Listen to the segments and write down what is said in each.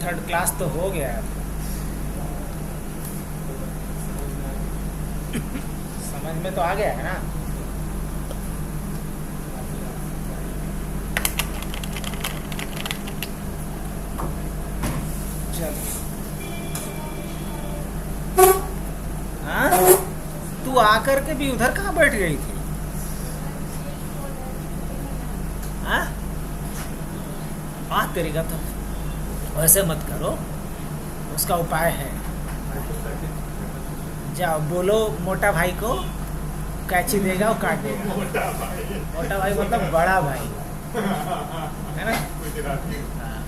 Third class तो हो गया है। समझ में तो आ गया है ना। चल हाँ, तू आकर के भी उधर कहाँ बैठ गई थी? हाँ, बात करेगा तो वैसे मत करो, उसका उपाय है। जाओ बोलो मोटा भाई को, कैची देगा वो काट देगा। मोटा भाई मतलब बड़ा भाई है ना। हाँ,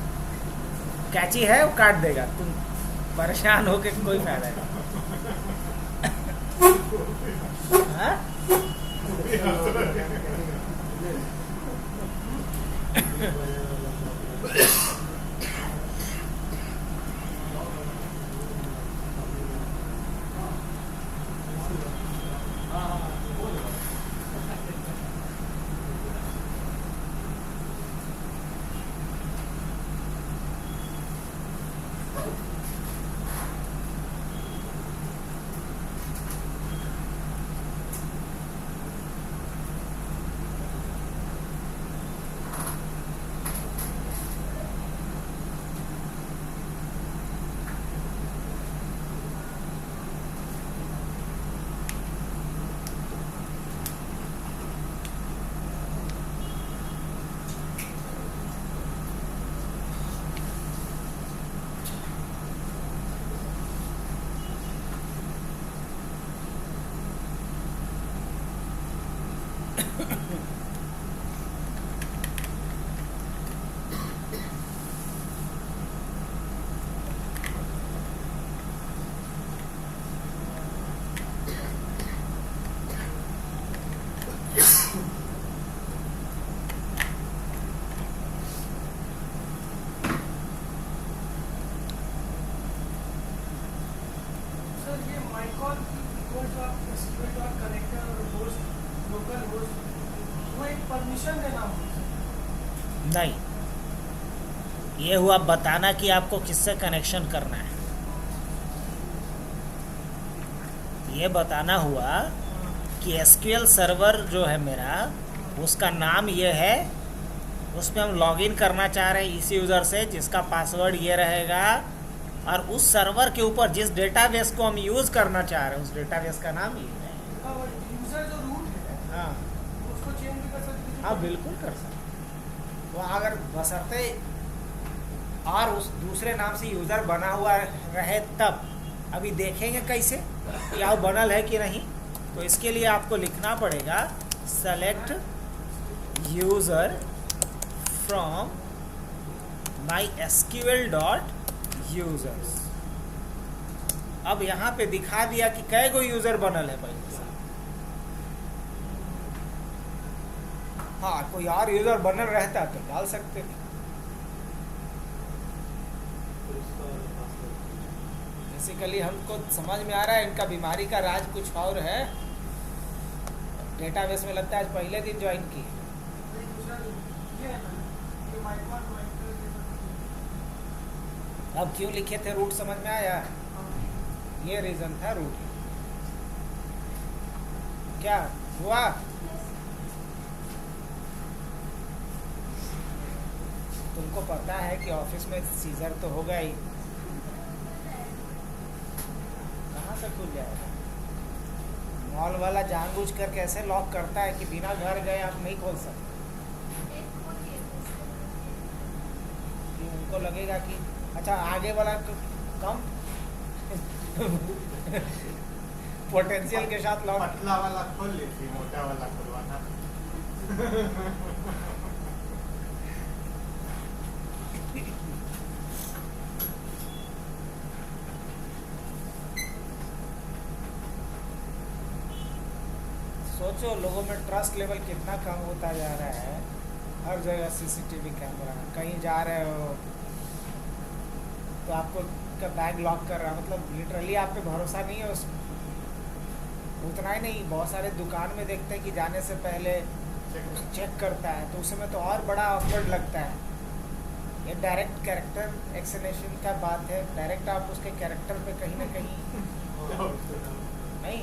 कैची है वो काट देगा, तुम परेशान हो के कोई फायदा नहीं। हाँ? नहीं, ये हुआ बताना कि आपको किससे कनेक्शन करना है। ये बताना हुआ कि एसक्यूएल सर्वर जो है मेरा, उसका नाम ये है, उसमें हम लॉगिन करना चाह रहे हैं इस यूज़र से जिसका पासवर्ड ये रहेगा, और उस सर्वर के ऊपर जिस डेटाबेस को हम यूज़ करना चाह रहे हैं उस डेटाबेस का नाम ये है। हाँ हाँ, बिल्कुल कर सकते। वो अगर बशर्ते और उस दूसरे नाम से यूज़र बना हुआ रहे तब। अभी देखेंगे कैसे क्या बनल है कि नहीं। तो इसके लिए आपको लिखना पड़ेगा select user from my SQL dot users. अब यहाँ पे दिखा दिया कि कै गो यूज़र बनल है पहले से। हाँ, कोई और यूज़र बनल रहता तो डाल सकते थे। बेसिकली हमको समझ में आ रहा है इनका बीमारी का राज कुछ और है। डेटाबेस में लगता है आज पहले दिन ज्वाइन की। अब क्यों लिखे थे रूट समझ में आया? ये रीज़न था रूट। क्या हुआ? तुमको पता है कि ऑफिस में सीजर तो होगा ही। कहाँ से खुल जाएगा? मॉल वाला जानबूझ कर कैसे लॉक करता है कि बिना घर गए आप नहीं खोल सकते। कि उनको लगेगा कि अच्छा आगे वाला तो कम पोटेंशियल के साथ लॉक। पतला वाला खोल लेती, मोटा वाला खुलवाना। सोचो लोगों में ट्रस्ट लेवल कितना कम होता जा रहा है। हर जगह सीसीटीवी कैमरा, कहीं जा रहे हो तो आपको का बैग लॉक कर रहा है, मतलब लिटरली आप पे भरोसा नहीं है उसको। उतना ही नहीं, बहुत सारे दुकान में देखते हैं कि जाने से पहले चेक करता है, तो उस समय तो और बड़ा ऑकवर्ड लगता है। ये डायरेक्ट कैरेक्टर एक्सलेशन का बात है, डायरेक्ट आप उसके कैरेक्टर पे कहीं ना कहीं नहीं,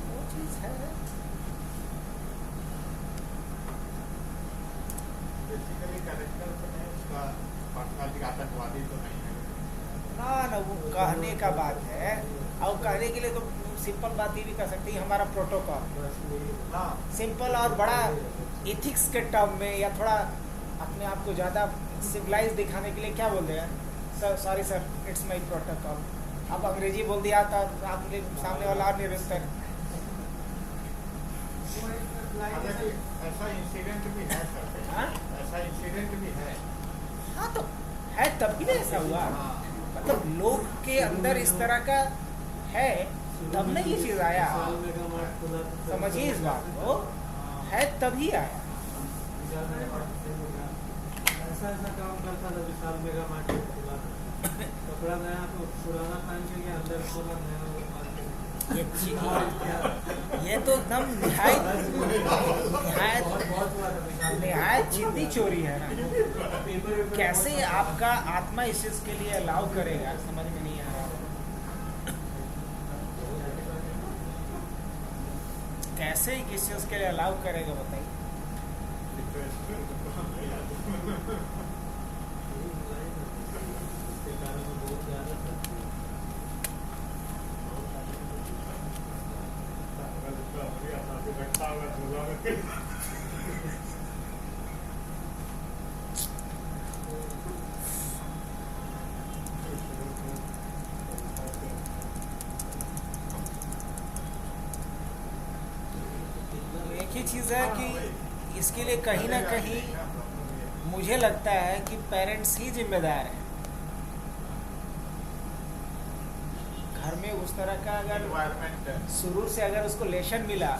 वो चीज़ है। बेसिकली कैरेक्टर तो नहीं उसका, पर्सनालिटी आतंकवादी तो नहीं है। ना ना, वो कहने का बात है, और कहने के लिए तो सिंपल बात ये भी कर सकती है, हमारा प्रोटोकॉल हाँ सिंपल और बड़ा एथिक्स के टर्म में, या थोड़ा अपने आप को ज़्यादा सिविलाइज दिखाने के लिए क्या बोल देगा sir, sorry sir it's my protocol. अब अंग्रेजी बोल दिया तो आपने सामने वाला और निरंतर। हालांकि ऐसा इंसिडेंट भी है सर, हाँ ऐसा इंसिडेंट भी है। हाँ, तो है तब भी ना ऐसा हुआ, हाँ मतलब लोग के अंदर इस तरह का है तब ना ये चीज़ आया। समझिए इस बात को, है तभी आया। ऐसा काम करता था विशाल मेगा मार्केट खुला था, कपड़ा नया तो पुराना पहन के गया, अंदर पूरा नया ये तो एकदम निहायत जिद्दी चोरी है ना। कैसे आपका आत्मा इस चीज के लिए अलाउ करेगा, समझ में नहीं आ रहा। कैसे किस चीज के लिए अलाउ करेगा बताइए। एक ही चीज़ है कि इसके लिए कहीं ना कहीं मुझे लगता है कि पेरेंट्स ही जिम्मेदार हैं। घर में उस तरह का अगर एनवायरमेंट शुरू से अगर उसको लेशन मिला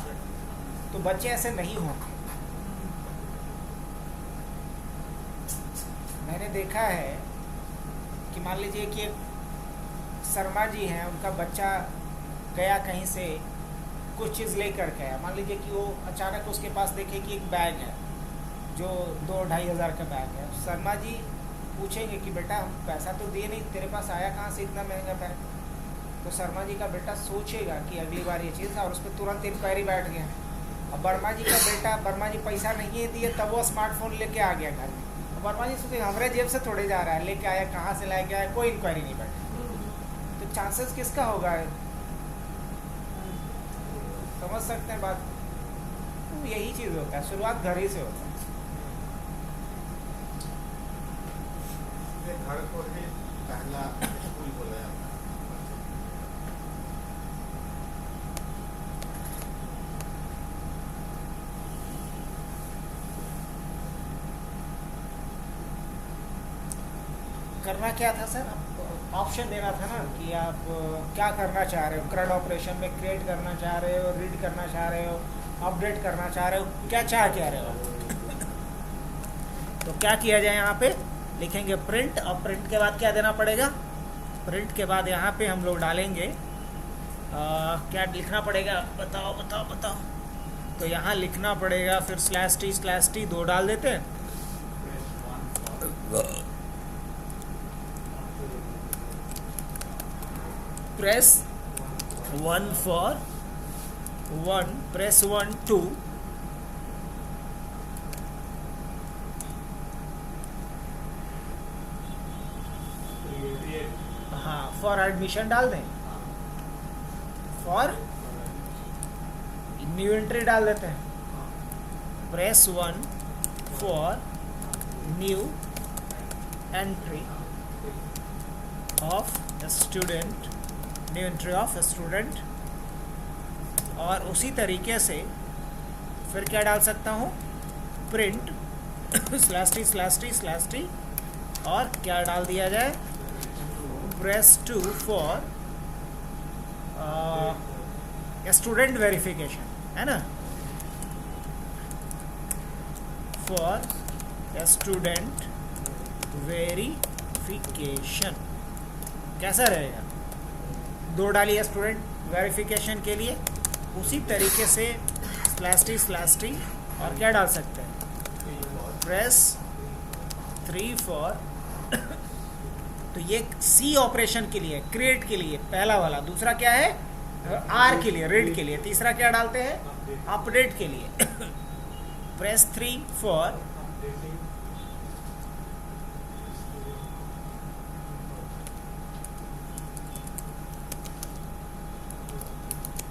तो बच्चे ऐसे नहीं होंगे। मैंने देखा है कि मान लीजिए कि एक शर्मा जी हैं, उनका बच्चा गया कहीं से कुछ चीज़ लेकर के आया, मान लीजिए कि वो अचानक उसके पास देखे कि एक बैग है जो 2-2.5 हज़ार का बैग है। शर्मा जी पूछेंगे कि बेटा हम पैसा तो दिए नहीं, तेरे पास आया कहाँ से इतना महंगा बैग। तो शर्मा जी का बेटा सोचेगा कि अगली बार ये चीज़, और उस पर तुरंत इंक्वायरी बैठ गया। अब वर्मा जी का बेटा, वर्मा जी पैसा नहीं दिए तब वो स्मार्टफोन लेके आ गया घर में। अब वर्मा जी सोचे हमारे जेब से थोड़े जा रहा है, लेके आया कहाँ से लेके आया, कोई इंक्वायरी नहीं बैठी। तो चांसेस किसका होगा, समझ सकते हैं बात। तो यही चीज़ होता है, शुरुआत घर ही से होता है। घर को ही पहला स्कूल बोला जाता है। करना क्या था सर, ऑप्शन देना था ना कि आप क्या करना चाह रहे हो, करंट ऑपरेशन में क्रिएट करना चाह रहे हो, रीड करना चाह रहे हो, अपडेट करना चाह रहे हो, क्या चाह रहे हो। तो क्या किया जाए, यहाँ पे लिखेंगे प्रिंट, और प्रिंट के बाद क्या देना पड़ेगा, प्रिंट के बाद यहाँ पे हम लोग डालेंगे क्या लिखना पड़ेगा, बताओ बताओ बताओ। तो यहाँ लिखना पड़ेगा फिर /t/t 2 डाल देते हैं। प्रेस 1 for 1, प्रेस 1 2, हाँ फॉर एडमिशन डाल दें, फॉर न्यू एंट्री डाल देते हैं। Press 1 for new entry of student, new entry of student. और उसी तरीके से फिर क्या डाल सकता हूँ, प्रिंट /t/t और क्या डाल दिया जाए, प्रेस 2 फॉर स्टूडेंट वेरिफिकेशन, है ना, फॉर स्टूडेंट वेरिफिकेशन। कैसा रहेगा, 2 डालिए स्टूडेंट वेरिफिकेशन के लिए। उसी तरीके से /t/t और क्या डाल सकते हैं, प्रेस 3 फॉर तो ये सी ऑपरेशन के लिए, क्रिएट के लिए पहला वाला। दूसरा क्या है? आर के लिए, रीड के लिए। तीसरा क्या डालते हैं? अपडेट के लिए। Press 3 for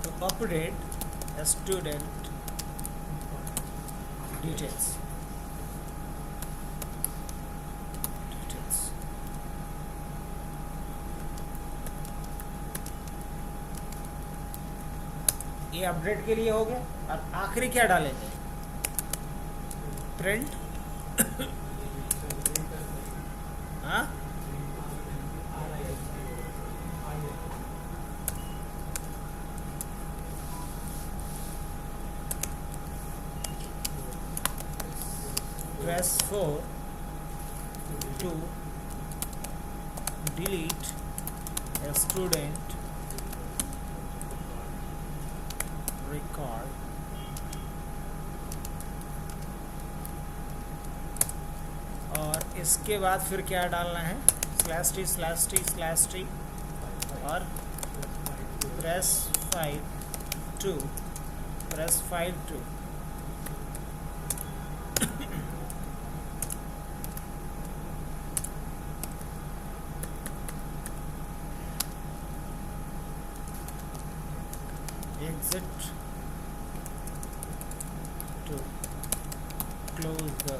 to update student details. ये अपडेट के लिए हो गया। और आखिरी क्या डालेंगे? प्रिंट हाँ press 4 to delete a student record और इसके बाद फिर क्या डालना है? /t/t/t और press 5 to exit to close the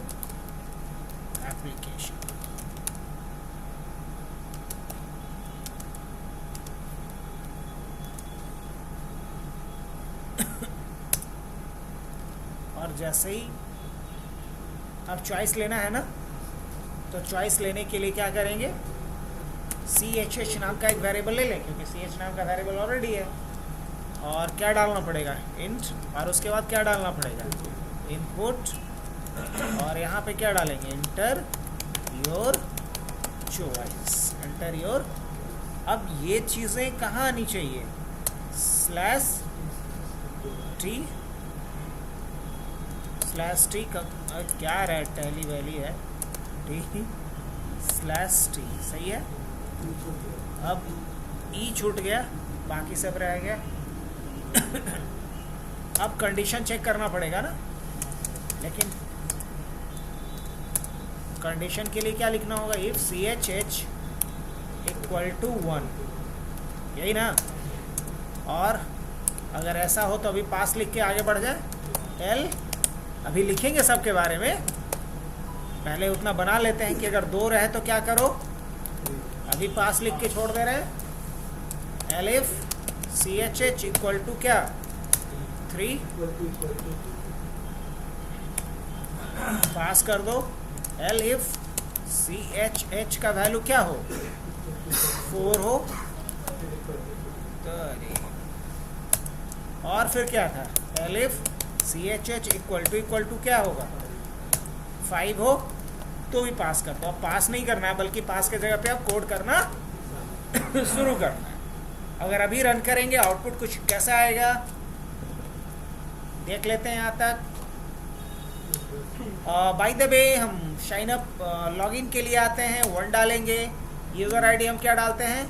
application. और जैसे ही अब चॉइस लेना है ना, तो चॉइस लेने के लिए क्या करेंगे? CHH नाम का एक वेरिएबल ले लें, क्योंकि CH नाम का वेरिएबल ऑलरेडी है। और क्या डालना पड़ेगा? इंट। और उसके बाद क्या डालना पड़ेगा? इनपुट। और यहाँ पे क्या डालेंगे? Inter your choice. Inter your. अब ये चीज़ें कहाँ आनी चाहिए? /t का क्या है? टैली वैली है t/t सही है। अब ई छूट गया, बाकी सब रह गया। अब कंडीशन चेक करना पड़ेगा ना, लेकिन कंडीशन के लिए क्या लिखना होगा? इफ CHH = 1, यही ना। और अगर ऐसा हो तो अभी पास लिख के आगे बढ़ जाए। L अभी लिखेंगे सबके बारे में, पहले उतना बना लेते हैं कि अगर 2 रहे तो क्या करो। अभी पास लिख के छोड़ दे रहे हैं। L if CHH = क्या? 3 पास कर दो। L if CHH का वैल्यू क्या हो? 4 हो। और फिर क्या था? L if CHH = क्या होगा? 5 हो तो भी पास कर दो। अब पास नहीं करना है, बल्कि पास के जगह पे अब कोड करना शुरू करना है। अगर अभी रन करेंगे आउटपुट कुछ कैसा आएगा देख लेते हैं। यहाँ तक बाय द वे हम शाइन अप लॉगिन के लिए आते हैं। 1 डालेंगे। यूज़र आईडी हम क्या डालते हैं?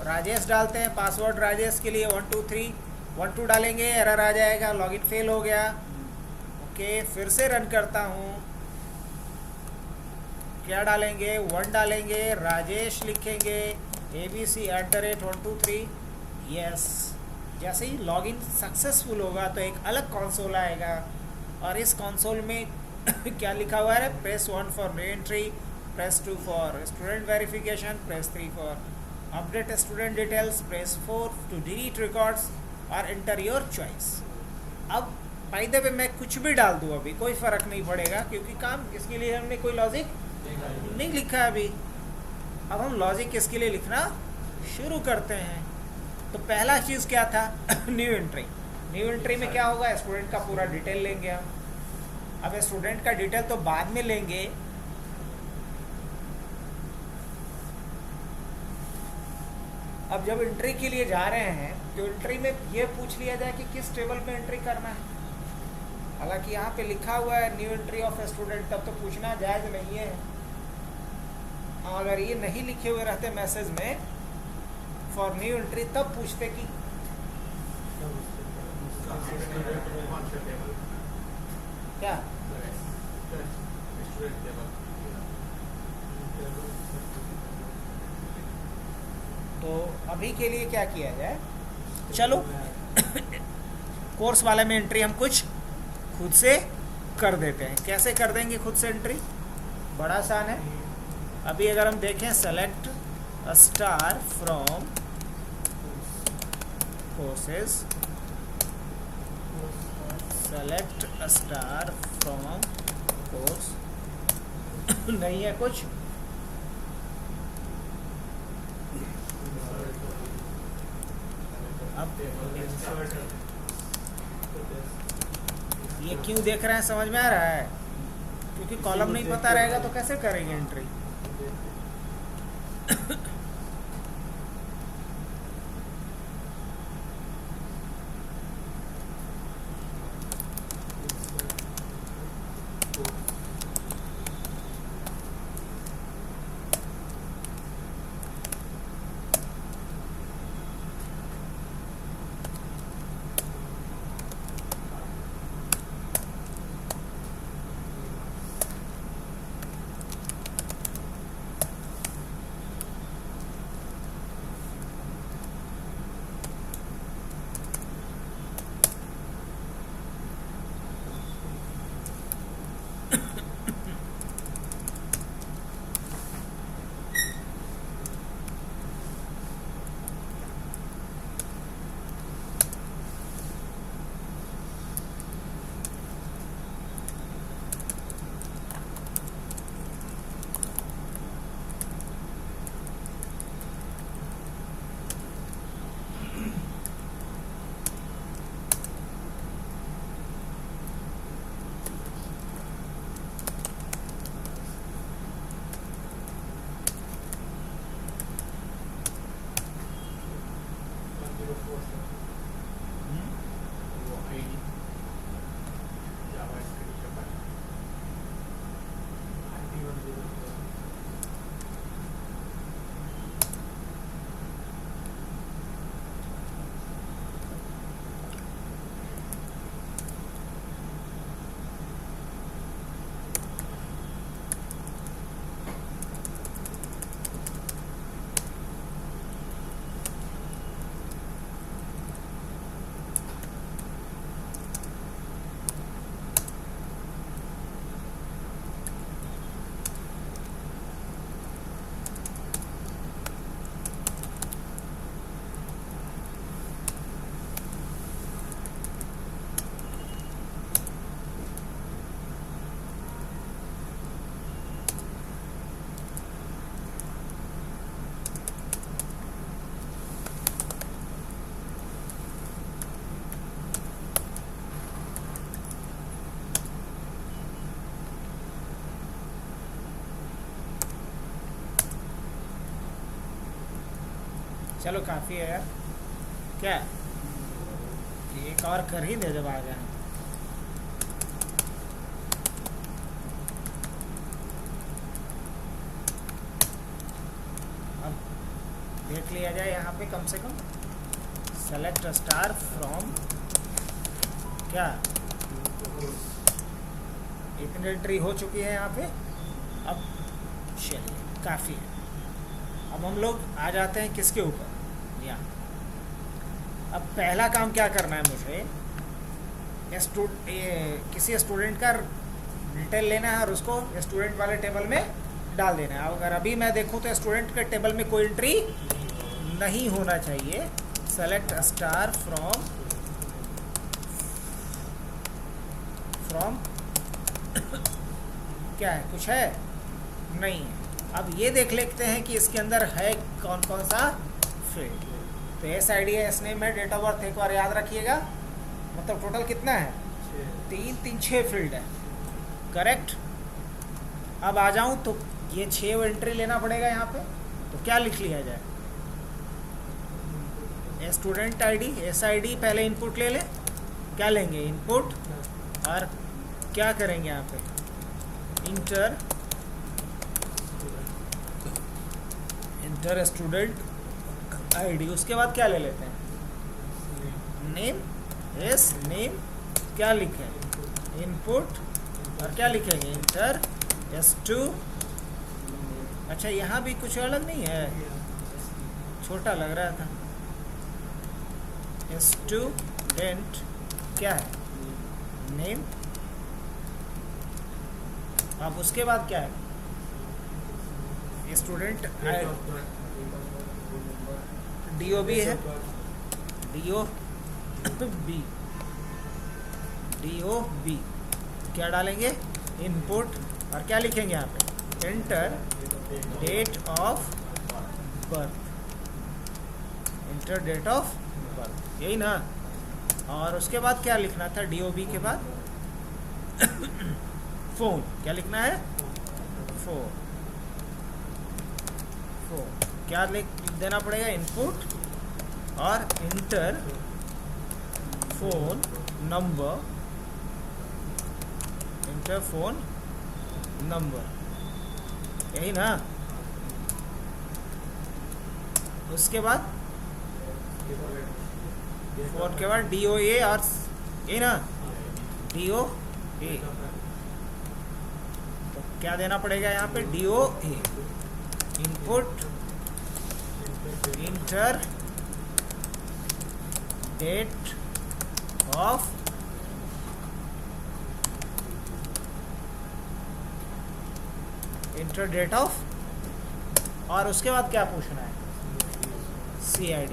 राजेश डालते हैं। पासवर्ड राजेश के लिए 1 2 3 1 2 डालेंगे। एरर आ जाएगा, लॉगिन फेल हो गया। ओके, फिर से रन करता हूँ। क्या डालेंगे? 1 डालेंगे, राजेश लिखेंगे, abc@123 यस। जैसे ही लॉगिन सक्सेसफुल होगा तो एक अलग कंसोल आएगा और इस कंसोल में क्या लिखा हुआ है? Press 1 for re entry, press 2 for student verification, press 3 for update student details, press 4 to delete records और एंटर योर चॉइस। अब बाय द वे मैं कुछ भी डाल दूँ अभी कोई फ़र्क नहीं पड़ेगा, क्योंकि काम इसके लिए हमने कोई लॉजिक नहीं लिखा अभी। अब हम लॉजिक इसके लिए लिखना शुरू करते हैं। तो पहला चीज़ क्या था? New entry. न्यू एंट्री में क्या होगा? स्टूडेंट का पूरा डिटेल लेंगे हम। अब स्टूडेंट का डिटेल तो बाद में लेंगे, अब जब एंट्री के लिए जा रहे हैं तो एंट्री में ये पूछ लिया जाए कि किस टेबल पे एंट्री करना है। हालांकि यहाँ पे लिखा हुआ है न्यू एंट्री ऑफ स्टूडेंट, तब तो पूछना जायज़ नहीं है। अगर ये नहीं लिखे हुए रहते मैसेज में फॉर न्यू एंट्री, तब पूछते कि कौन से टेबल क्या। Student table. तो अभी के लिए क्या किया जाए, चलो कोर्स वाले में एंट्री हम कुछ खुद से कर देते हैं। कैसे कर देंगे खुद से एंट्री, बड़ा आसान है। अभी अगर हम देखें select a star from courses, select a star from course, नहीं है कुछ। अब ये क्यों देख रहे हैं, समझ में आ रहा है? क्योंकि कॉलम नहीं पता रहेगा तो कैसे करेंगे एंट्री। वो आईडी जावास्क्रिप्ट के बाद चलो काफ़ी है यार, क्या एक और कर ही दे जब आ गए। अब देख लिया जाए यहाँ पे कम से कम सेलेक्ट स्टार फ्रॉम क्या, इतनी एंट्री हो चुकी है यहाँ पे। अब चलिए काफ़ी है। अब हम लोग आ जाते हैं किसके ऊपर, यहाँ। अब पहला काम क्या करना है मुझे, किसी स्टूडेंट का डिटेल लेना है और उसको स्टूडेंट वाले टेबल में डाल देना है। अगर अभी मैं देखूँ तो स्टूडेंट के टेबल में कोई एंट्री नहीं होना चाहिए। सेलेक्ट स्टार फ्रॉम क्या है, कुछ है नहीं है। अब ये देख लेते हैं कि इसके अंदर है कौन कौन सा फील्ड। तो एस आई डी है, एस नेम है, डेट ऑफ बर्थ एक बार याद रखिएगा। मतलब टोटल कितना है, 6 फील्ड है, करेक्ट। अब आ जाऊं तो ये 6 एंट्री लेना पड़ेगा यहाँ पे। तो क्या लिख लिया जाए, student ID, S I D पहले इनपुट ले लें। क्या लेंगे, इनपुट और क्या करेंगे यहाँ पे, इंटर स्टूडेंट आईडी, उसके बाद क्या ले लेते हैं, नेम, एस नेम, क्या लिखें, इनपुट, और क्या लिखेंगे, इंटर S2। अच्छा यहाँ भी कुछ अलग नहीं है, छोटा लग रहा था। स्टूडेंट क्या है, नेम, अब उसके बाद क्या है, स्टूडेंट DOB है, DOB क्या डालेंगे, इनपुट, और क्या लिखेंगे यहाँ पे, enter date of birth, enter date of birth, यही ना। और उसके बाद क्या लिखना था, DOB के बाद फोन, क्या लिखना है, फोन क्या लिख देना पड़ेगा, इनपुट और inter phone number, inter phone number, यही ना। उसके बाद फोन के बाद DOA, और ये ना DOA, तो क्या देना पड़ेगा यहाँ पे, DOA, input, enter date of, enter date of, और उसके बाद क्या पूछना है, CID,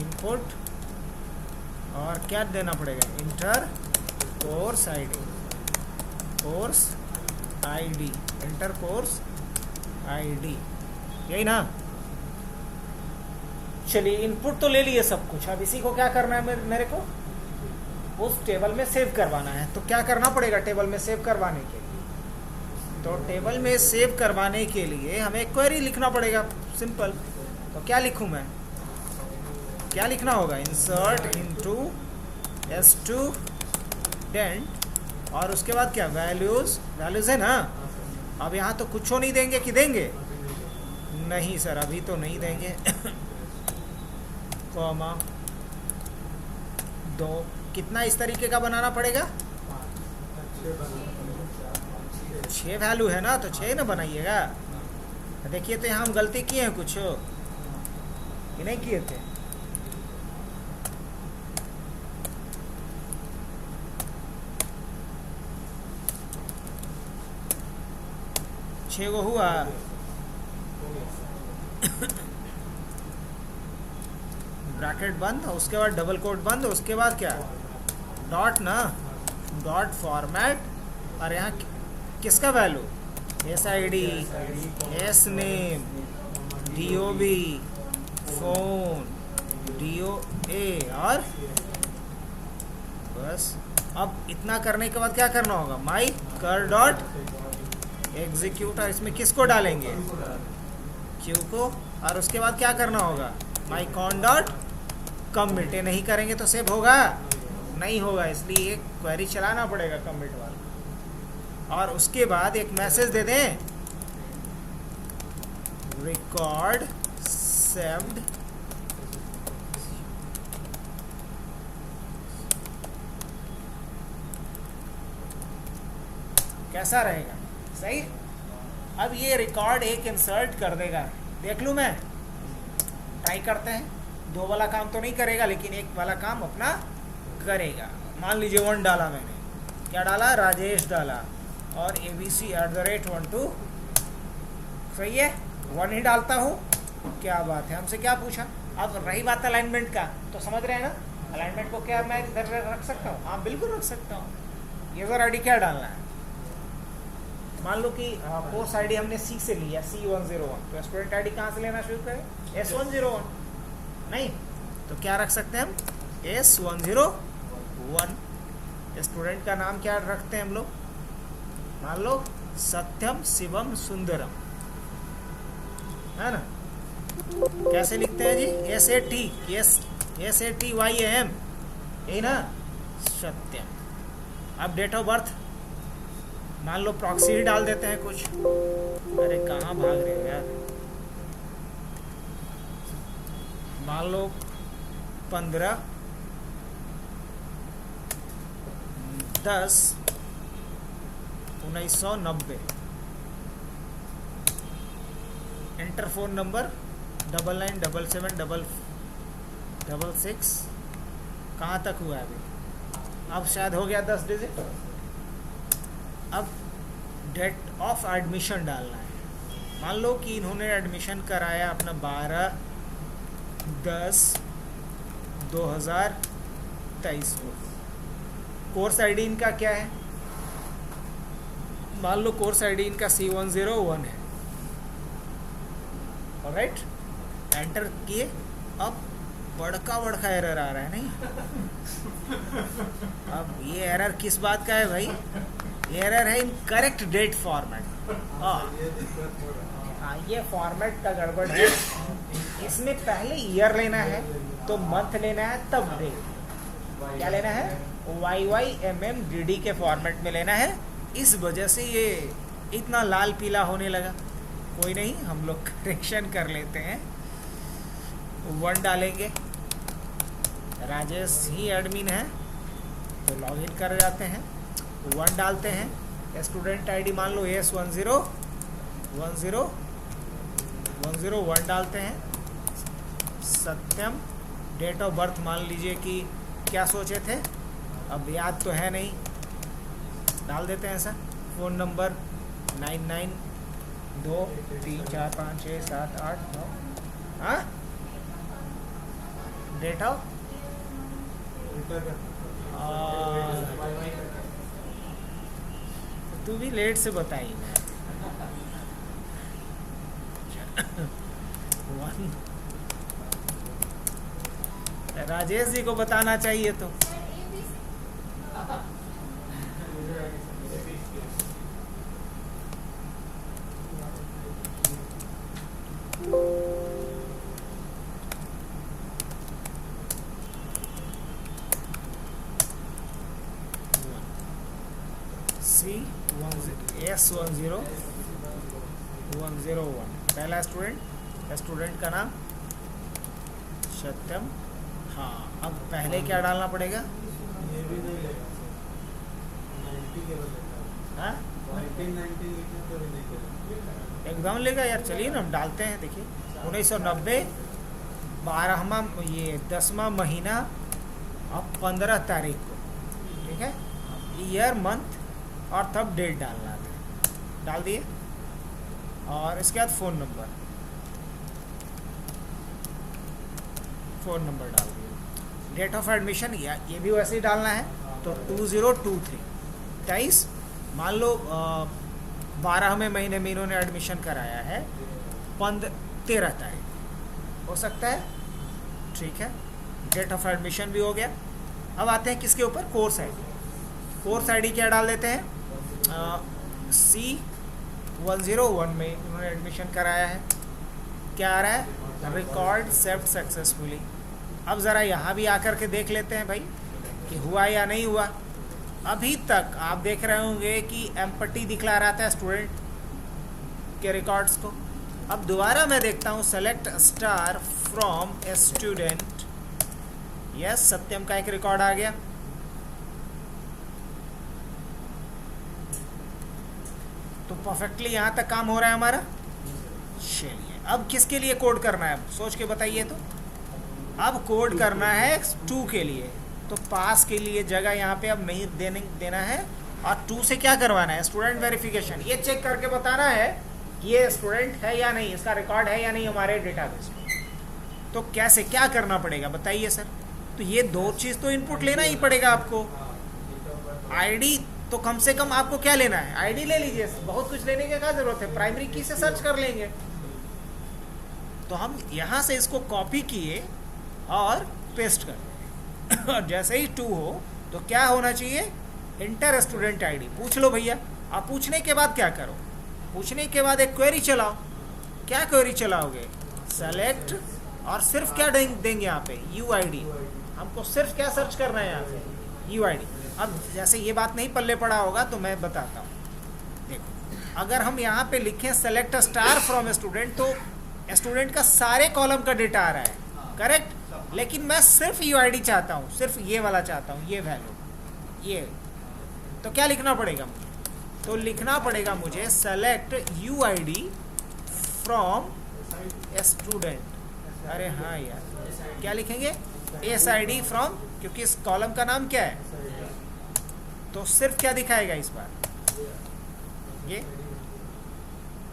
इनपुट, और क्या देना पड़ेगा, inter course ID, inter course ID, यही ना। चलिए इनपुट तो ले लिए सब कुछ, अब इसी को क्या करना है, मेरे को उस टेबल में सेव करवाना है। तो क्या करना पड़ेगा टेबल में सेव करवाने के लिए, तो टेबल में सेव करवाने के लिए हमें क्वेरी लिखना पड़ेगा, सिंपल। तो क्या लिखूं मैं, क्या लिखना होगा, इंसर्ट इनटू स्टूडेंट, और उसके बाद क्या, वैल्यूज है ना। अब यहाँ तो कुछ नहीं देंगे कि देंगे, नहीं सर अभी तो नहीं देंगे कॉमा 2, कितना इस तरीके का बनाना पड़ेगा, 6 वैल्यू है ना, तो 6 ना बनाइएगा। देखिए तो यहाँ हम गलती किए हैं कुछ कि नहीं किए थे, छः वो हुआ। ब्रैकेट बंद, उसके बाद डबल कोट बंद, उसके बाद क्या, डॉट ना, डॉट फॉर्मेट, और यहाँ किसका value, SID, S name, DOB, phone, DOA, और बस। अब इतना करने के बाद क्या करना होगा, माई कर डॉट एग्जीक्यूट, और इसमें किसको डालेंगे, क्यू को, और उसके बाद क्या करना होगा, माई कॉन डॉट कमिट। नहीं करेंगे तो सेव होगा, नहीं होगा, इसलिए एक क्वेरी चलाना पड़ेगा कमिट वाला। और उसके बाद एक मैसेज दे दें, रिकॉर्ड सेव्ड, कैसा रहेगा, सही। अब ये रिकॉर्ड एक इंसर्ट कर देगा, देख लूँ मैं, ट्राई करते हैं। 2 वाला काम तो नहीं करेगा, लेकिन 1 वाला काम अपना करेगा। मान लीजिए 1 डाला मैंने, क्या डाला, राजेश डाला, और abc@12, सही है, 1 ही डालता हूँ, क्या बात है, हमसे क्या पूछा। अब रही बात अलाइनमेंट का, तो समझ रहे हैं ना, अलाइनमेंट को क्या मैं इधर रख सकता हूँ, हाँ बिल्कुल रख सकता हूँ। यूजर ID क्या डालना है, मान लो कि कोर्स ID हमने C से लिया, C101, तो स्टूडेंट ID कहाँ से लेना शुरू करें, S101, नहीं तो क्या रख सकते हैं हम, S101। स्टूडेंट का नाम क्या रखते हैं हम लोग, मान लो सत्यम शिवम सुंदरम, है ना। कैसे लिखते हैं जी, SATYAM, यही ना, सत्यम। अब डेट ऑफ बर्थ मान लो प्रॉक्सी ही डाल देते हैं कुछ। अरे कहाँ भाग रहे हो यार। मान लो 15/10/1990। Enter phone number 997766। कहाँ तक हुआ है अभी? अब शायद हो गया 10 डिजिट। अब डेट ऑफ एडमिशन डालना है। मान लो कि इन्होंने एडमिशन कराया अपना 12/10/2023 को। कोर्स आईडी इनका क्या है? मान लो कोर्स आईडी इनका C101 है। ऑलराइट, एंटर किए। अब बड़का एरर आ रहा है नहीं। अब ये एरर किस बात का है भाई? ये एरर है इनकरेक्ट डेट फॉर्मेट। हाँ, ये फॉर्मेट का गड़बड़ है। इसमें पहले ईयर लेना है तो मंथ लेना है, तब डेट। क्या लेना है? YYMMDD के फॉर्मेट में लेना है। इस वजह से ये इतना लाल पीला होने लगा। कोई नहीं, हम लोग करेक्शन कर लेते हैं। 1 डालेंगे। राजेश ही एडमिन है तो लॉगिन कर जाते हैं। 1 डालते हैं। स्टूडेंट आईडी मान लो AS101001 डालते हैं। सत्यम। डेट ऑफ बर्थ मान लीजिए कि क्या सोचे थे, अब याद तो है नहीं, डाल देते हैं ऐसा। Phone number 9923456789। हाँ, डेट ऑफ तू भी लेट से बताई। राजेश जी को बताना चाहिए तो। S101 पहला स्टूडेंट का नाम सत्यम। हाँ, अब पहले क्या डालना पड़ेगा? ये भी नहीं लेगा, 90 के बदले। हाँ, 1990 लिखने को भी नहीं करेगा। एकदम लेगा यार। चलिए ना, हम डालते हैं। देखिए 1990 12वां ये 10वां महीना, अब 15 तारीख को। ठीक है, ईयर मंथ और तब डेट डालना था। डाल दिए। और इसके बाद फ़ोन नंबर डाल दिए। डेट ऑफ एडमिशन ये भी वैसे ही डालना है। तो 2023 मान लो 12वें महीने में इन्होंने एडमिशन कराया है 13 तारीख, हो सकता है। ठीक है, डेट ऑफ एडमिशन भी हो गया। अब आते हैं किसके ऊपर? Course ID. कोर्स आईडी क्या डाल देते हैं? C101 में उन्होंने एडमिशन कराया है। क्या आ रहा है? Record saved successfully. अब ज़रा यहाँ भी आकर के देख लेते हैं भाई कि हुआ या नहीं हुआ। अभी तक आप देख रहे होंगे कि एम्पटी दिखला रहा था स्टूडेंट के रिकॉर्ड्स को। अब दोबारा मैं देखता हूँ, select star from a student. Yes, Satyam का एक रिकॉर्ड आ गया। तो परफेक्टली यहाँ तक काम हो रहा है हमारा। चलिए, अब किसके लिए कोड करना है? सोच के बताइए। तो अब कोड करना है 2 के लिए। तो पास के लिए जगह यहाँ पे अब नहीं देना है। और 2 से क्या करवाना है? Student verification. ये चेक करके बताना है कि ये स्टूडेंट है या नहीं, इसका रिकॉर्ड है या नहीं हमारे डेटाबेस में। तो कैसे क्या करना पड़ेगा बताइए सर? तो ये 2 चीज़ तो इनपुट लेना ही पड़ेगा आपको। आईडी तो कम से कम आपको क्या लेना है? आईडी ले लीजिए। बहुत कुछ लेने की क्या ज़रूरत है? प्राइमरी की से सर्च कर लेंगे। तो हम यहाँ से इसको कॉपी किए और पेस्ट कर देंगे। और जैसे ही 2 हो तो क्या होना चाहिए? Inter student ID. पूछ लो भैया। आप पूछने के बाद क्या करो? पूछने के बाद एक क्वेरी चलाओ। क्या क्वेरी चलाओगे? सेलेक्ट और सिर्फ क्या देंगे यहाँ पे? UID। हमको सिर्फ क्या सर्च करना है यहाँ पे? यूआईडी। अब जैसे ये बात नहीं पल्ले पड़ा होगा तो मैं बताता हूँ। देखो, अगर हम यहाँ पे लिखें सेलेक्ट स्टार फ्रॉम स्टूडेंट, तो स्टूडेंट का सारे कॉलम का डेटा आ रहा है, करेक्ट। लेकिन मैं सिर्फ यूआईडी चाहता हूँ, सिर्फ ये वाला चाहता हूँ, ये वैल्यू, ये। तो क्या लिखना पड़ेगा मुझे? तो लिखना पड़ेगा मुझे सेलेक्ट यूआईडी फ्रॉम स्टूडेंट। अरे हाँ यार, क्या लिखेंगे? एसआईडी फ्रॉम, क्योंकि इस कॉलम का नाम क्या है। तो सिर्फ क्या दिखाएगा इस बार? ये।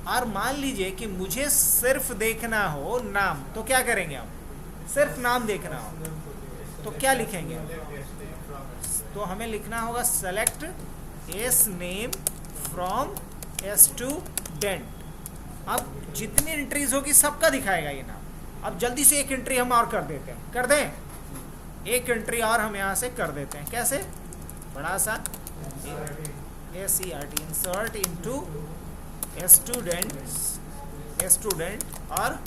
और मान लीजिए कि मुझे सिर्फ देखना हो नाम, तो क्या करेंगे हम? सिर्फ नाम देखना हो तो क्या लिखेंगे? तो हमें लिखना होगा select S name from student. अब जितनी एंट्रीज होगी सबका दिखाएगा ये नाम। अब जल्दी से एक एंट्री हम और कर देते हैं, कर दें? एक एंट्री और हम यहाँ से कर देते हैं। कैसे? बड़ा सा SERT, इंसर्ट इनटू स्टूडेंट और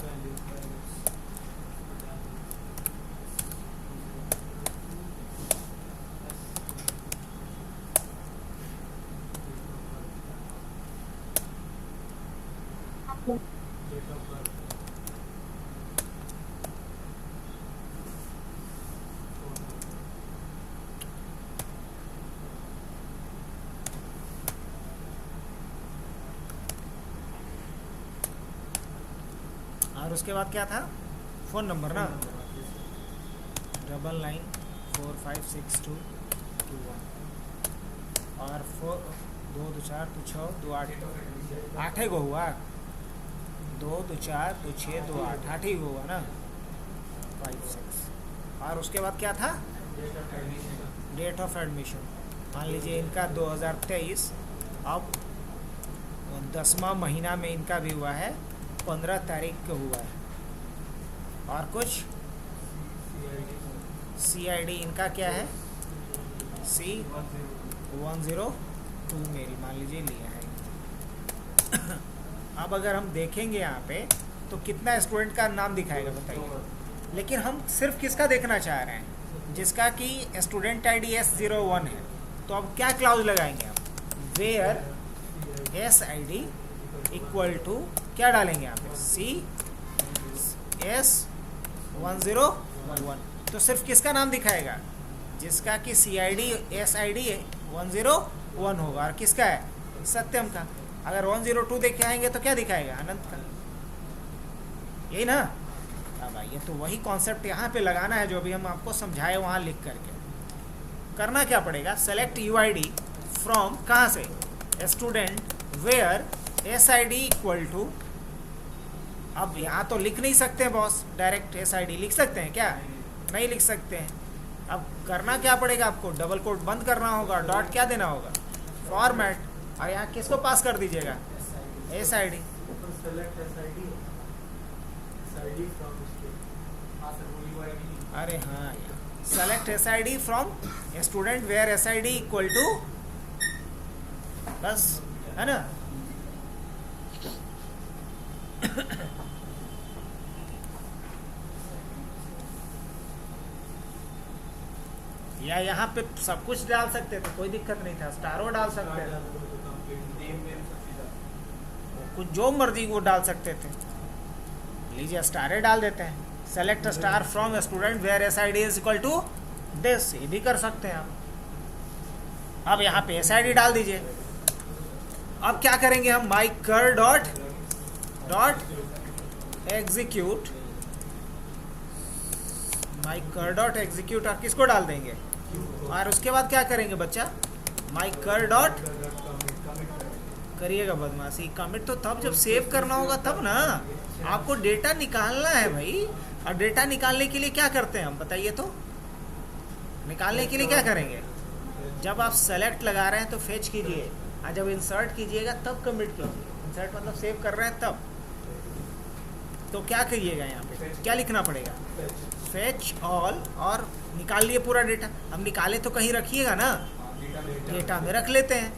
उसके बाद क्या था? फ़ोन नंबर ना, 99456221 और 2 2 4 2 6 2 8 8 गो हुआ। 2 2 4 2 6 2 8 8 ही हुआ ना, 5 6। और उसके बाद क्या था? Date of admission. मान लीजिए इनका 2023, अब 10वां महीना में इनका भी हुआ है, 15 तारीख को हुआ है। और कुछ CID इनका क्या है? C102 मेरी मान लीजिए लिया है। अब अगर हम देखेंगे यहाँ पे तो कितना स्टूडेंट का नाम दिखाएगा बताइए। लेकिन हम सिर्फ किसका देखना चाह रहे हैं? जिसका कि स्टूडेंट ID S01 है। तो अब क्या क्लाउज लगाएंगे हम? वेयर SID इक्वल टू क्या डालेंगे यहाँ पे? CS101। तो सिर्फ किसका नाम दिखाएगा? जिसका कि CID SID 101 होगा। और किसका है? सत्यम का। अगर 102 देख के आएंगे तो क्या दिखाएगा? अनंत का। यही ना? अब आइए, तो वही कॉन्सेप्ट यहाँ पे लगाना है जो भी हम आपको समझाए वहाँ लिख करके। करना क्या पड़ेगा? सेलेक्ट UID फ्रॉम, कहाँ से? Student where SID equal to. अब यहाँ तो लिख नहीं सकते हैं बॉस, डायरेक्ट SID लिख सकते हैं क्या? नहीं लिख सकते हैं। अब करना क्या पड़ेगा आपको? डबल कोट बंद करना होगा, डॉट क्या देना होगा? फॉर्मेट। और यहाँ किसको पास कर दीजिएगा? SID। अरे हाँ यार, select SID from student where SID equal to, बस, है ना? या यहाँ पे सब कुछ डाल सकते थे, कोई दिक्कत नहीं था। स्टारो डाल सकते थे, कुछ जो मर्जी वो डाल सकते थे। लीजिए स्टारे डाल देते हैं। Select star from student where SID is equal to this, ये भी कर सकते हैं आप। अब यहाँ पे SID डाल दीजिए। अब क्या करेंगे हम? माई कर डॉट एग्जीक्यूट, माई कर डॉट एग्जीक्यूट। और किसको डाल देंगे? और उसके बाद क्या करेंगे बच्चा? माई कर डॉट, करिएगा बदमाशी। कमिट तो तब जब सेव करना होगा तब ना, आपको डेटा निकालना है भाई। और डेटा निकालने के लिए क्या करते हैं हम, बताइए तो? निकालने के लिए क्या करेंगे? जब आप सेलेक्ट लगा रहे हैं तो फेच कीजिए, और जब इंसर्ट कीजिएगा तब कमिट कीजिए। इंसर्ट मतलब सेव कर रहे हैं तब। तो क्या करिएगा यहाँ पे? क्या लिखना पड़ेगा? फेच ऑल, और निकाल लिए पूरा डेटा। अब निकाले तो कहीं रखिएगा ना, डेटा में रख लेते हैं।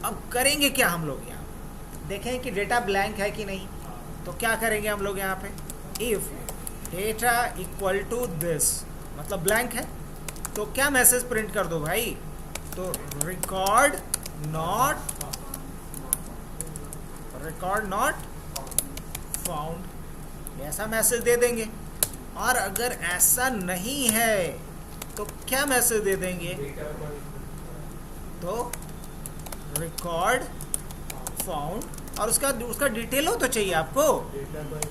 अब करेंगे क्या हम लोग? यहाँ देखें कि डेटा ब्लैंक है कि नहीं। तो क्या करेंगे हम लोग यहाँ पे? If data equal to this, मतलब ब्लैंक है। तो क्या मैसेज प्रिंट कर दो भाई, तो रिकॉर्ड नॉट फाउंड, ऐसा मैसेज दे देंगे। और अगर ऐसा नहीं है तो क्या मैसेज दे देंगे, तो रिकॉर्ड फाउंड, और उसका डिटेल हो तो चाहिए आपको।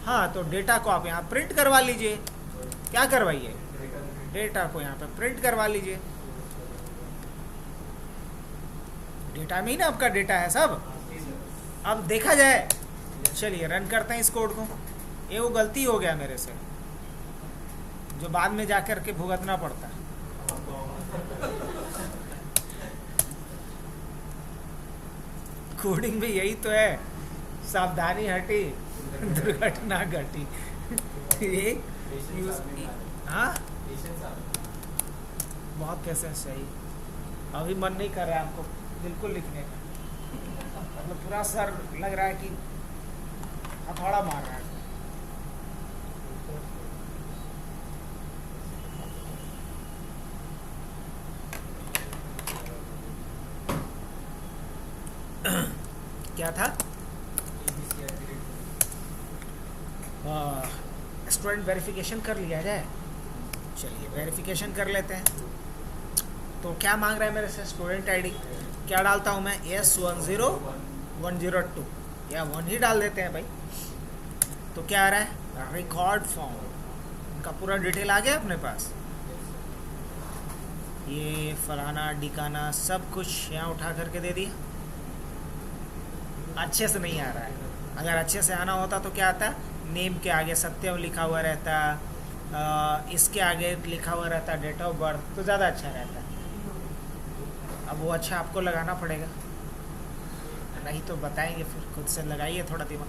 हाँ, तो डेटा को आप यहाँ प्रिंट करवा लीजिए। क्या करवाइए, डेटा को यहाँ पे प्रिंट करवा लीजिए। डेटा में ही ना आपका डेटा है सब। अब देखा जाए, चलिए रन करते हैं इस कोड को। ये वो गलती हो गया मेरे से जो बाद में जाकर के भुगतना पड़ता है। कोडिंग में यही तो है, सावधानी हटी दुर्घटना घटी। ये हाँ बहुत कैसे सही। अभी मन नहीं कर रहा है हमको बिल्कुल लिखने का, मतलब पूरा सर लग रहा है कि हथौड़ा मार रहा है। क्या था, स्टूडेंट वेरिफिकेशन कर लिया जाए। चलिए वेरिफिकेशन कर लेते हैं। तो क्या मांग रहा है मेरे से, स्टूडेंट आईडी। क्या डालता हूँ मैं, S10102 या 1 ही डाल देते हैं भाई। तो क्या आ रहा है, रिकॉर्ड फॉर्म, उनका पूरा डिटेल आ गया अपने पास। ये फलाना डिकाना सब कुछ यहाँ उठा करके दे दिया। अच्छे से नहीं आ रहा है, अगर अच्छे से आना होता तो क्या आता, नेम के आगे सत्यम लिखा हुआ रहता, इसके आगे लिखा हुआ रहता डेट ऑफ बर्थ, तो ज़्यादा अच्छा रहता। अब वो अच्छा आपको लगाना पड़ेगा, नहीं तो बताएंगे फिर, खुद से लगाइए थोड़ा दिमाग।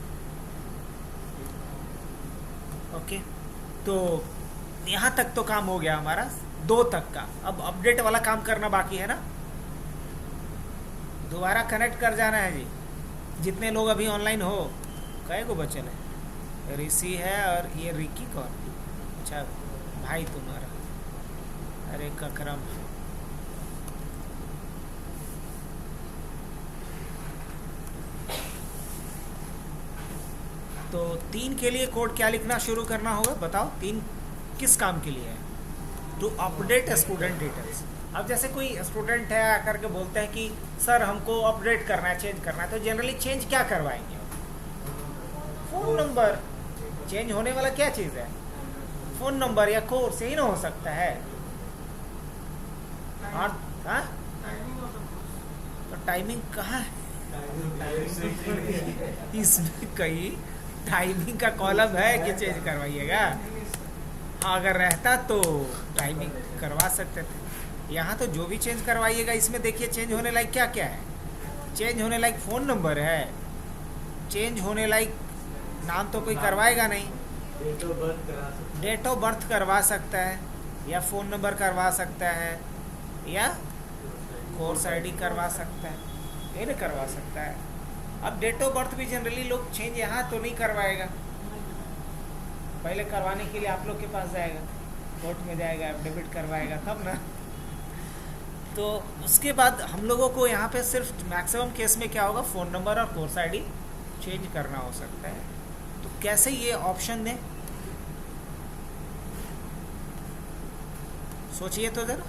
ओके, तो यहाँ तक तो काम हो गया हमारा, 2 तक का। अब अपडेट वाला काम करना बाकी है ना। दोबारा कनेक्ट कर जाना है जी, जितने लोग अभी ऑनलाइन हो। कई को बचल है, ऋषि है और ये रिकी कौन, अच्छा भाई तुम्हारा, अरे ककरम। तो 3 के लिए कोड क्या लिखना शुरू करना होगा बताओ, 3 किस काम के लिए है, टू अपडेट स्टूडेंट डिटेल्स। अब जैसे कोई स्टूडेंट है आकर के बोलते हैं कि सर हमको अपडेट करना है, चेंज करना है, तो जनरली चेंज क्या करवाएंगे, फ़ोन नंबर। चेंज होने वाला क्या चीज़ है, फ़ोन नंबर या कोर्स, यही ना हो सकता है। और हाँ, तो टाइमिंग कहाँ है, इसमें कहीं टाइमिंग का कॉलम है कि चेंज करवाइएगा। हाँ, अगर रहता तो टाइमिंग करवा सकते थे। यहाँ तो जो भी चेंज करवाइएगा इसमें देखिए चेंज होने लायक क्या क्या है। चेंज होने लायक फ़ोन नंबर है, चेंज होने लायक नाम तो कोई करवाएगा नहीं। डेट ऑफ बर्थ करवा सकता है, या फ़ोन नंबर करवा सकता है, या कोर्स आईडी करवा सकता है, ये नहीं करवा सकता है। अब डेट ऑफ बर्थ भी जनरली लोग चेंज यहाँ तो नहीं करवाएगा, पहले करवाने के लिए आप लोग के पास जाएगा, कोर्ट में जाएगा, एफिडेविट करवाएगा तब ना। तो उसके बाद हम लोगों को यहाँ पे सिर्फ मैक्सिमम केस में क्या होगा, फ़ोन नंबर और कोर्स आईडी चेंज करना हो सकता है। तो कैसे ये ऑप्शन दें, सोचिए तो ज़रा।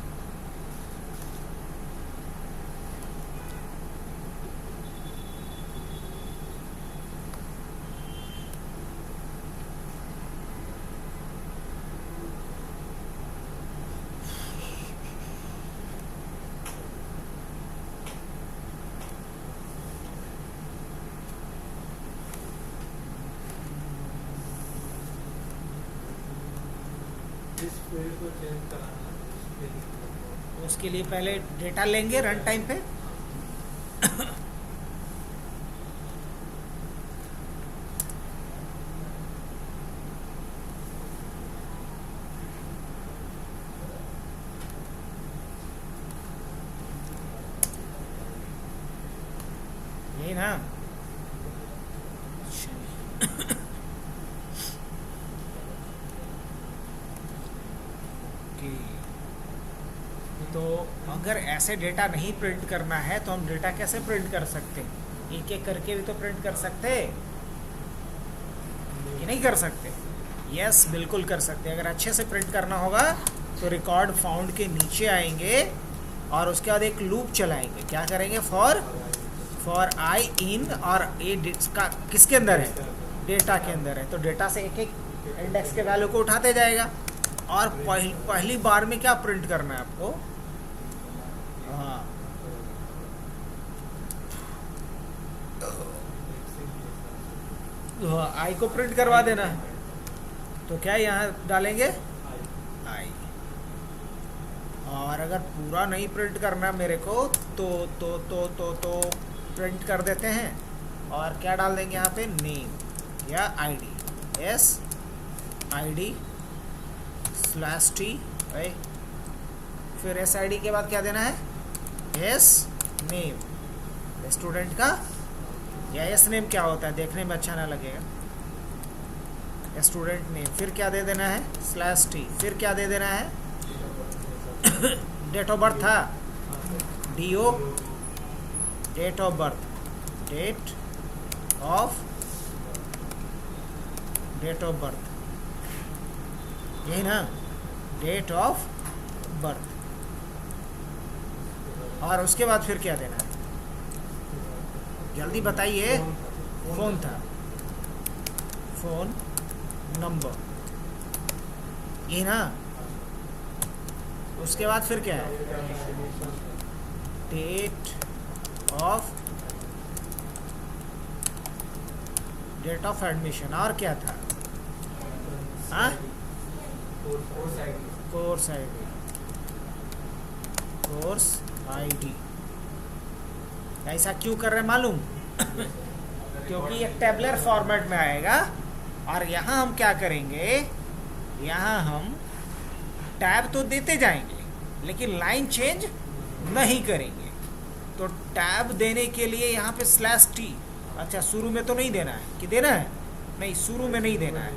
उसके लिए पहले डेटा लेंगे रन टाइम पे। यही ना, अगर ऐसे डेटा नहीं प्रिंट करना है तो हम डेटा कैसे प्रिंट कर सकते हैं? एक एक करके भी तो प्रिंट कर सकते कि नहीं कर सकते? यस, बिल्कुल कर सकते। अगर अच्छे से प्रिंट करना होगा तो रिकॉर्ड फाउंड के नीचे आएंगे और उसके बाद एक लूप चलाएंगे। क्या करेंगे? फॉर आई इन, और ये किसके अंदर है? डेटा के अंदर है। तो डेटा से एक एक इंडेक्स के वैल्यू को उठाते जाएगा। और पहली बार में क्या प्रिंट करना है आपको? हाँ, आई को प्रिंट करवा देना है। तो क्या यहाँ डालेंगे? आई। और अगर पूरा नहीं प्रिंट करना मेरे को तो प्रिंट कर देते हैं। और क्या डाल देंगे यहाँ पे? नेम या आईडी। एस ID /t, फिर एस ID के बाद क्या देना है? एस नेम, स्टूडेंट का। या एस नेम क्या होता है? देखने में अच्छा ना लगेगा। स्टूडेंट नेम, फिर क्या दे देना है? /t, फिर क्या दे देना है? डेट ऑफ बर्थ था, DO, date of birth, date of birth, यही ना? Date of birth. और उसके बाद फिर क्या देना है? जल्दी बताइए। फोन था, फोन नंबर, यही ना? उसके बाद फिर क्या है? Date of admission. और क्या था? हाँ, कोर्स आईडी। ऐसा क्यों कर रहे हैं मालूम? क्योंकि ये टेबलर फॉर्मेट में आएगा। और यहाँ हम क्या करेंगे? यहाँ हम टैब तो देते जाएंगे लेकिन लाइन चेंज नहीं करेंगे। तो टैब देने के लिए यहाँ पे /t, अच्छा शुरू में तो नहीं देना है कि देना है? नहीं, शुरू में नहीं देना है।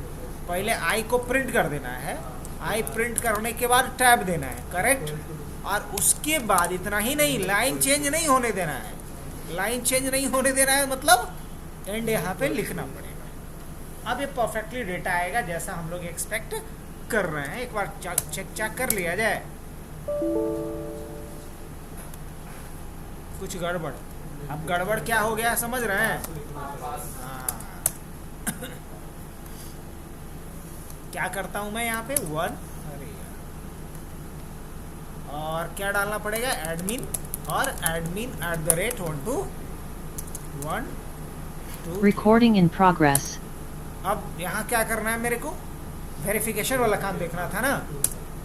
पहले आई को प्रिंट कर देना है। आई प्रिंट करने के बाद टैब देना है, करेक्ट? और उसके बाद इतना ही नहीं, लाइन चेंज नहीं होने देना है। लाइन चेंज नहीं होने देना है मतलब एंड यहाँ पे लिखना पड़ेगा। अब ये परफेक्टली डेटा आएगा जैसा हम लोग एक्सपेक्ट कर रहे हैं। एक बार चेक कर लिया जाए। कुछ गड़बड़। अब गड़बड़ क्या हो गया समझ रहे हैं? हाँ। क्या करता हूं मैं यहाँ पे? 1, अरे यार, और क्या डालना पड़ेगा? एडमिन, और admin @1 2 Recording in progress. अब यहाँ क्या करना है मेरे को? वेरिफिकेशन वाला काम देखना था ना।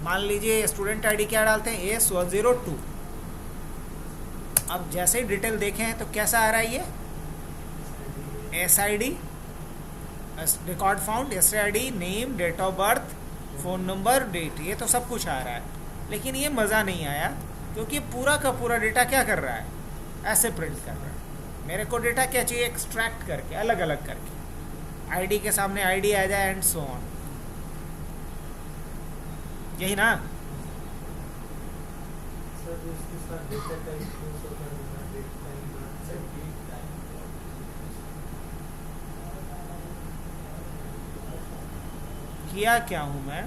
मान लीजिए स्टूडेंट आईडी क्या डालते हैं? AS102। अब जैसे ही डिटेल देखें हैं तो कैसा आ रहा है ये? SID, record found, SID, name, date of birth, phone number, date, ये तो सब कुछ आ रहा है। लेकिन ये मज़ा नहीं आया क्योंकि पूरा का पूरा डेटा क्या कर रहा है? ऐसे प्रिंट कर रहा है। मेरे को डेटा क्या चाहिए? एक्सट्रैक्ट करके, अलग अलग करके। आईडी के सामने आईडी आ जाए एंड सो ऑन, यही ना? सर इसके साथ डेटा टाइप को करना, डेट टाइम, किया क्या हूँ मैं?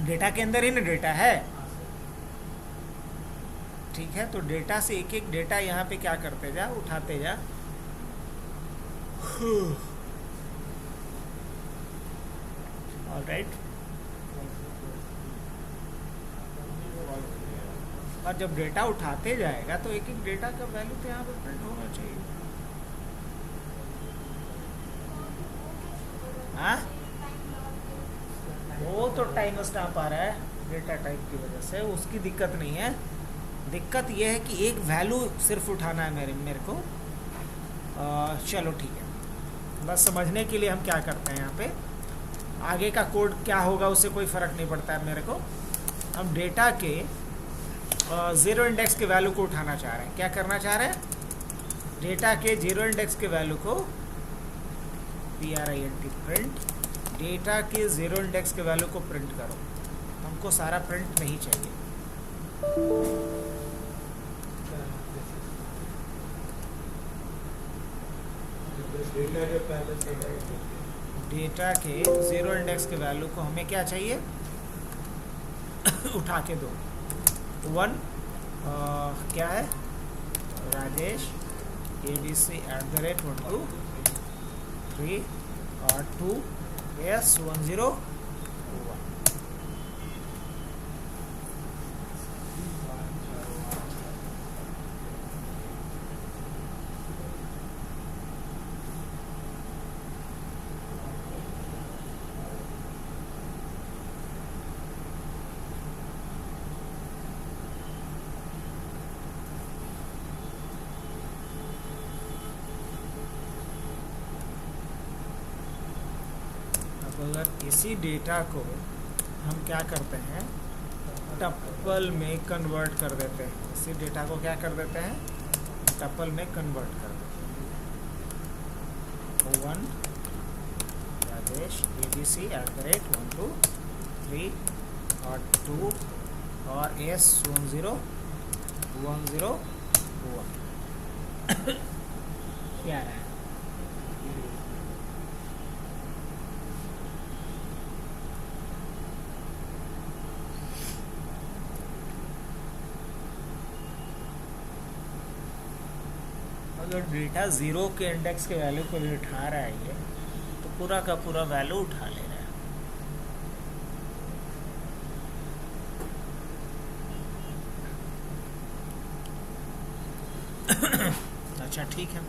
डेटा के अंदर ही ना डेटा है, ठीक है? तो डेटा से एक एक डेटा यहाँ पे क्या करते जा, उठाते जा। ऑलराइट। और जब डेटा उठाते जाएगा तो एक एक डेटा का वैल्यू तो यहाँ पे प्रिंट होना चाहिए। हाँ, वो तो टाइम स्टैम्प आ रहा है डेटा टाइप की वजह से, उसकी दिक्कत नहीं है। दिक्कत ये है कि एक वैल्यू सिर्फ उठाना है मेरे को। चलो ठीक है, बस समझने के लिए हम क्या करते हैं यहाँ पे, आगे का कोड क्या होगा उससे कोई फ़र्क नहीं पड़ता है मेरे को। हम डेटा के 0 इंडेक्स के वैल्यू को उठाना चाह रहे हैं। क्या करना चाह रहे हैं? डेटा के 0 इंडेक्स के वैल्यू को print, प्रिंट डेटा के 0 इंडेक्स के वैल्यू को प्रिंट करो। हमको सारा प्रिंट नहीं चाहिए, डेटा के पहले से डेटा के 0 इंडेक्स के वैल्यू को हमें क्या चाहिए उठा के दो। 1 क्या है, राजेश abc@123 और 2 S101। अगर इसी डेटा को हम क्या करते हैं, टप्पल में कन्वर्ट कर देते हैं, इसी डेटा को क्या कर देते हैं, टप्पल में कन्वर्ट कर देते हैं। 1 राजेश abc@123 और 2 और S101 क्या है। अगर डेटा 0 के इंडेक्स के वैल्यू को भी उठा रहा है ये, तो पूरा का पूरा वैल्यू उठा ले रहा है। अच्छा ठीक है,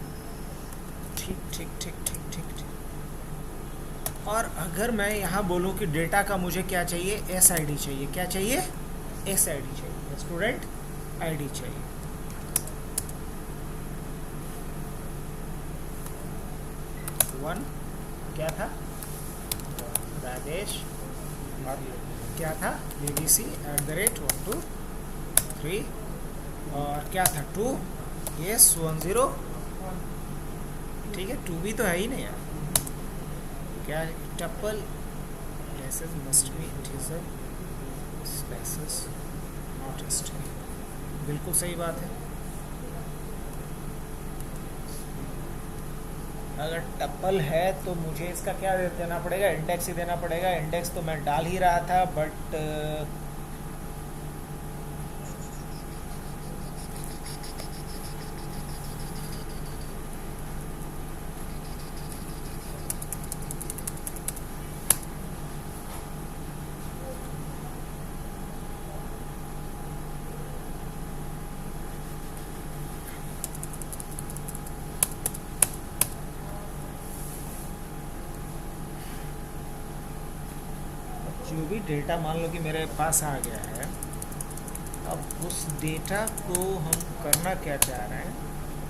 ठीक ठीक ठीक ठीक ठीक ठीक। और अगर मैं यहाँ बोलूँ कि डेटा का मुझे क्या चाहिए, SID चाहिए, क्या चाहिए, SID चाहिए, स्टूडेंट ID चाहिए। वन क्या था, राजेश, और क्या था abc@123 और क्या था 2 S101। ठीक है, 2 भी तो है ही नहीं यार, क्या tuple slashes must be integer slashes not string, बिल्कुल सही बात है। अगर टप्पल है तो मुझे इसका क्या देना पड़ेगा, इंडेक्स ही देना पड़ेगा। इंडेक्स तो मैं डाल ही रहा था, बट जो भी डेटा मान लो कि मेरे पास आ गया है, अब उस डेटा को हम करना क्या चाह रहे हैं,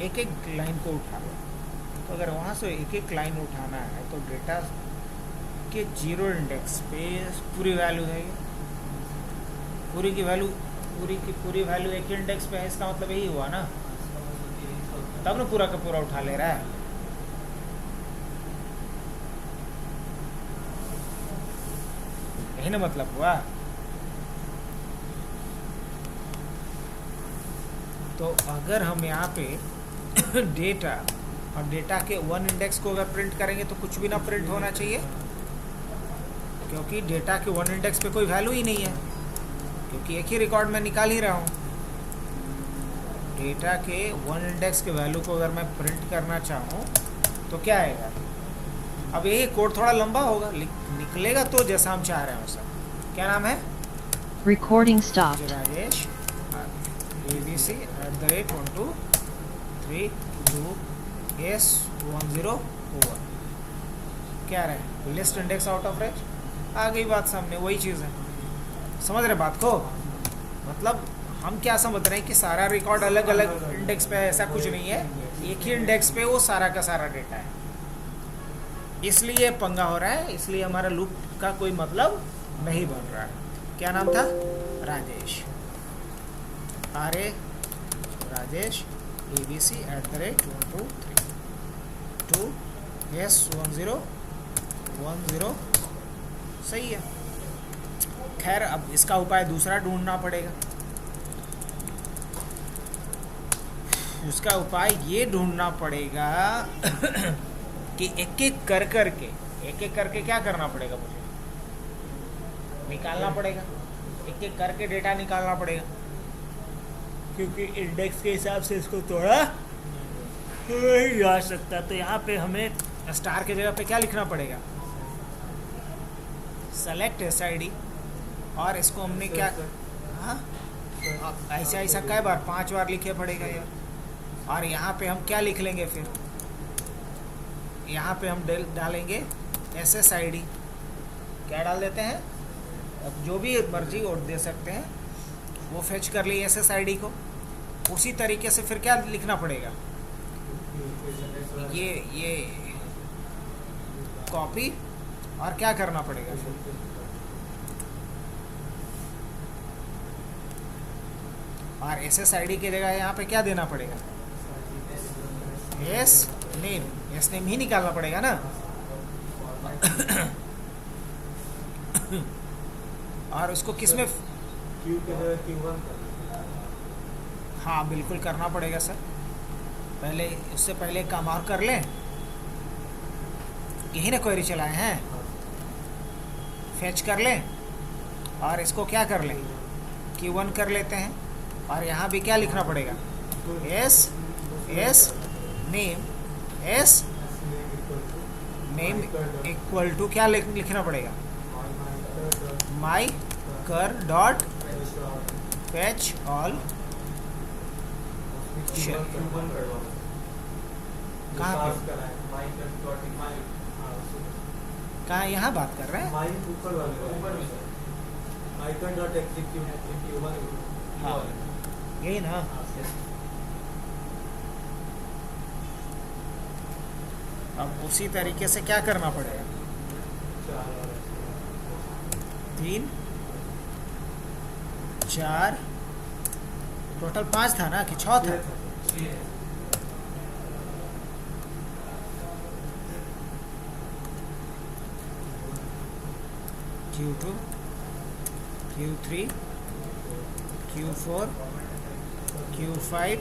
एक एक लाइन को उठा लो। तो अगर वहाँ से एक एक लाइन उठाना है तो डेटा के 0 इंडेक्स पे पूरी वैल्यू है, पूरी की वैल्यू, पूरी वैल्यू एक इंडेक्स पे है, इसका मतलब यही हुआ ना, तब ना पूरा का पूरा उठा ले रहा है। यही ना मतलब हुआ। तो अगर हम यहाँ पे डेटा और डेटा के 1 इंडेक्स को अगर प्रिंट करेंगे तो कुछ भी ना प्रिंट होना चाहिए, क्योंकि डेटा के 1 इंडेक्स पे कोई वैल्यू ही नहीं है, क्योंकि एक ही रिकॉर्ड में निकाल ही रहा हूँ। डेटा के 1 इंडेक्स के वैल्यू को अगर मैं प्रिंट करना चाहूँ तो क्या आएगा। अब ये कोड थोड़ा लंबा होगा, निकलेगा तो जैसा हम चाह रहे हैं वैसा। क्या नाम है, Recording stopped. राजेश abc@123 क्या रहे, list index out of range. आ गई बात सामने, वही चीज़ है। समझ रहे बात को, मतलब हम क्या समझ रहे हैं कि सारा रिकॉर्ड अलग अलग इंडेक्स पे है, ऐसा कुछ नहीं है, एक ही इंडेक्स पे वो सारा का सारा डेटा है। इसलिए पंगा हो रहा है, इसलिए हमारा लूप का कोई मतलब नहीं बन रहा है। क्या नाम था, राजेश, राजेश abc@123 S101 सही है। खैर अब इसका उपाय दूसरा ढूंढना पड़ेगा। उसका उपाय ये ढूंढना पड़ेगा कि एक एक करके क्या करना पड़ेगा, मुझे निकालना पड़ेगा, एक एक करके डेटा निकालना पड़ेगा, क्योंकि इंडेक्स के हिसाब से इसको तोड़ा नहीं जा सकता। तो यहाँ पे हमें स्टार के जगह पे क्या लिखना पड़ेगा, सेलेक्ट SID, और इसको हमने क्या, हाँ ऐसा ऐसा कई बार 5 बार लिखे पड़ेगा यार। और यहाँ पे हम क्या लिख लेंगे, फिर यहाँ पे हम डालेंगे SSID, क्या डाल देते हैं, अब जो भी मर्जी और दे सकते हैं, वो फेच कर ली SSID को। उसी तरीके से फिर क्या लिखना पड़ेगा, ये कॉपी, और क्या करना पड़ेगा फिर, और SSID की जगह यहाँ पे क्या देना पड़ेगा, एस नेम ही निकालना पड़ेगा ना। और उसको किसमें, Q के जगह Q1 हाँ बिल्कुल करना पड़ेगा सर। पहले उससे पहले काम और कर लें, यही ना क्वेरी चलाए हैं, फेच कर लें और इसको क्या कर लें, Q1 कर लेते हैं। और यहाँ भी क्या लिखना पड़ेगा, एस नेम इक्वल टू क्या लिखना पड़ेगा, माई कर डॉट फेच ऑल। कहाँ पे, कहाँ यहाँ बात कर रहे हैं, हाँ यही ना। अब उसी तरीके से क्या करना पड़ेगा, 3 4 टोटल 5 था ना कि 6 था, Q2 Q3 Q4 Q5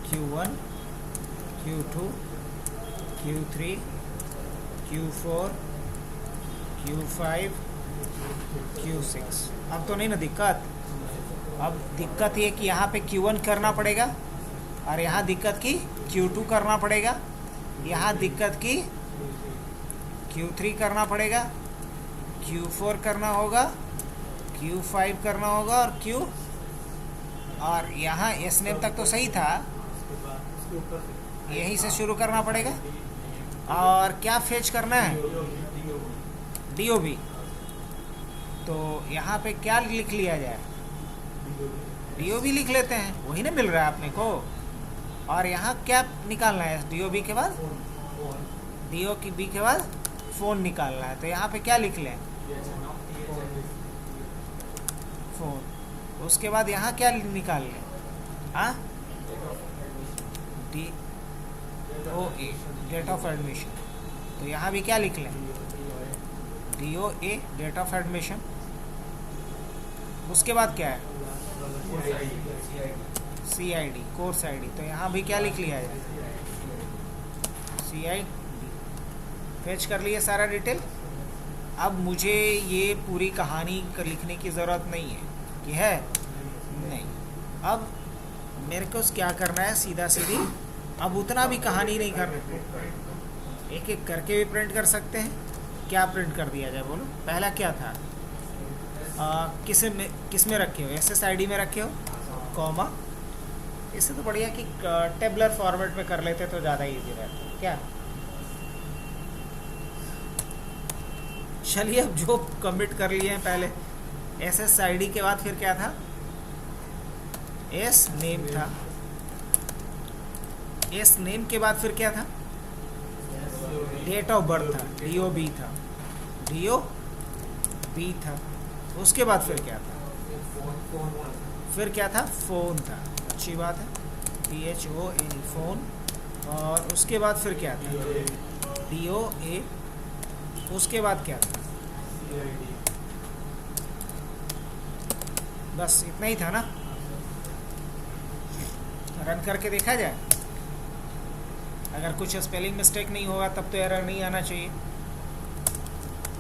Q1 Q2 Q3 Q4 Q5 Q6। अब तो नहीं ना दिक्कत, अब दिक्कत ये कि यहाँ पे Q1 करना पड़ेगा, और यहाँ दिक्कत की Q2 करना पड़ेगा, यहाँ दिक्कत की Q3 करना पड़ेगा, Q4 करना होगा, Q5 करना होगा, और यहाँ एस नेम तक तो सही था, यहीं से शुरू करना पड़ेगा। और क्या फेच करना है, DOB। तो यहाँ पे क्या लिख लिया जाए, DOB लिख लेते हैं, वही ना मिल रहा है अपने को। और यहाँ क्या निकालना है, DOB के बाद DOB के बाद फ़ोन निकालना है। तो यहाँ पे क्या लिख लें, फ़ोन। उसके बाद यहाँ क्या निकाल लें, हाँ DOA डेट ऑफ एडमिशन। तो यहाँ भी क्या लिख लें, DOA डेट ऑफ एडमिशन। उसके बाद क्या है, CID कोर्स ID। तो यहाँ भी क्या लिख लिया जाए, CID। फेच कर लिए सारा डिटेल। अब मुझे ये पूरी कहानी लिखने की ज़रूरत नहीं है कि है नहीं, अब मेरे को क्या करना है, सीधा सीधी अब उतना भी कहानी नहीं करना, एक एक करके भी प्रिंट कर सकते हैं। क्या प्रिंट कर दिया जाए बोलो, पहला क्या था, किस में रखे हो, SSID में रखे हो, कॉमा। इससे तो बढ़िया कि टेबलर फॉर्मेट में कर लेते तो ज़्यादा इजी रहता। क्या चलिए, अब जो कमिट कर लिए हैं पहले, SSID के बाद फिर क्या था, एस नेम था, एस नेम के बाद फिर क्या था, डेट ऑफ बर्थ था, DOB था, DOB था। उसके बाद फिर क्या था, फ़ोन था, अच्छी बात है, PHON फ़ोन। और उसके बाद फिर क्या था, DOA। उसके बाद क्या था, बस इतना ही था ना, रन करके देखा जाए। अगर कुछ स्पेलिंग मिस्टेक नहीं होगा तब तो एरर नहीं आना चाहिए।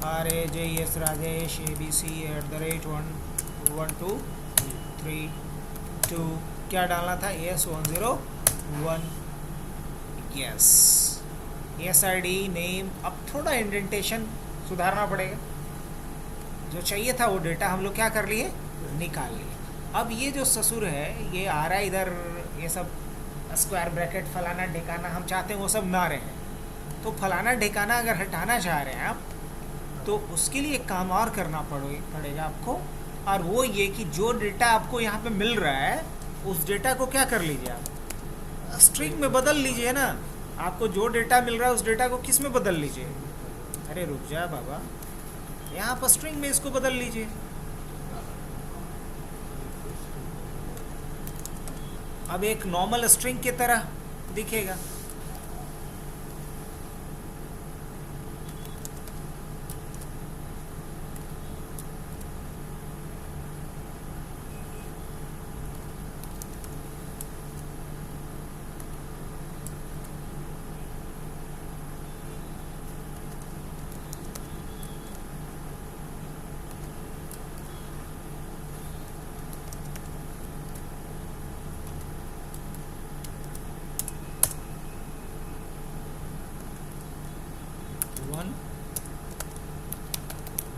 RAJES राजेश ABC@112 क्या डालना था? S101 yes. SID name. अब थोड़ा इंडेंटेशन सुधारना पड़ेगा। जो चाहिए था वो डेटा हम लोग क्या कर लिए, निकाल लिए। अब ये जो ससुर है ये आ रहा है इधर, ये सब स्क्वायर ब्रैकेट फलाना ढिकाना हम चाहते हैं वो सब ना रहे। तो फलाना ढिकाना अगर हटाना चाह रहे हैं आप तो उसके लिए एक काम और करना पड़ेगा आपको, और वो ये कि जो डेटा आपको यहाँ पे मिल रहा है उस डेटा को क्या कर लीजिए आप, स्ट्रिंग में बदल लीजिए ना। आपको जो डेटा मिल रहा है उस डेटा को किस में बदल लीजिए? अरे रुक जा बाबा, यहाँ पर स्ट्रिंग में इसको बदल लीजिए। अब एक नॉर्मल स्ट्रिंग की तरह दिखेगा।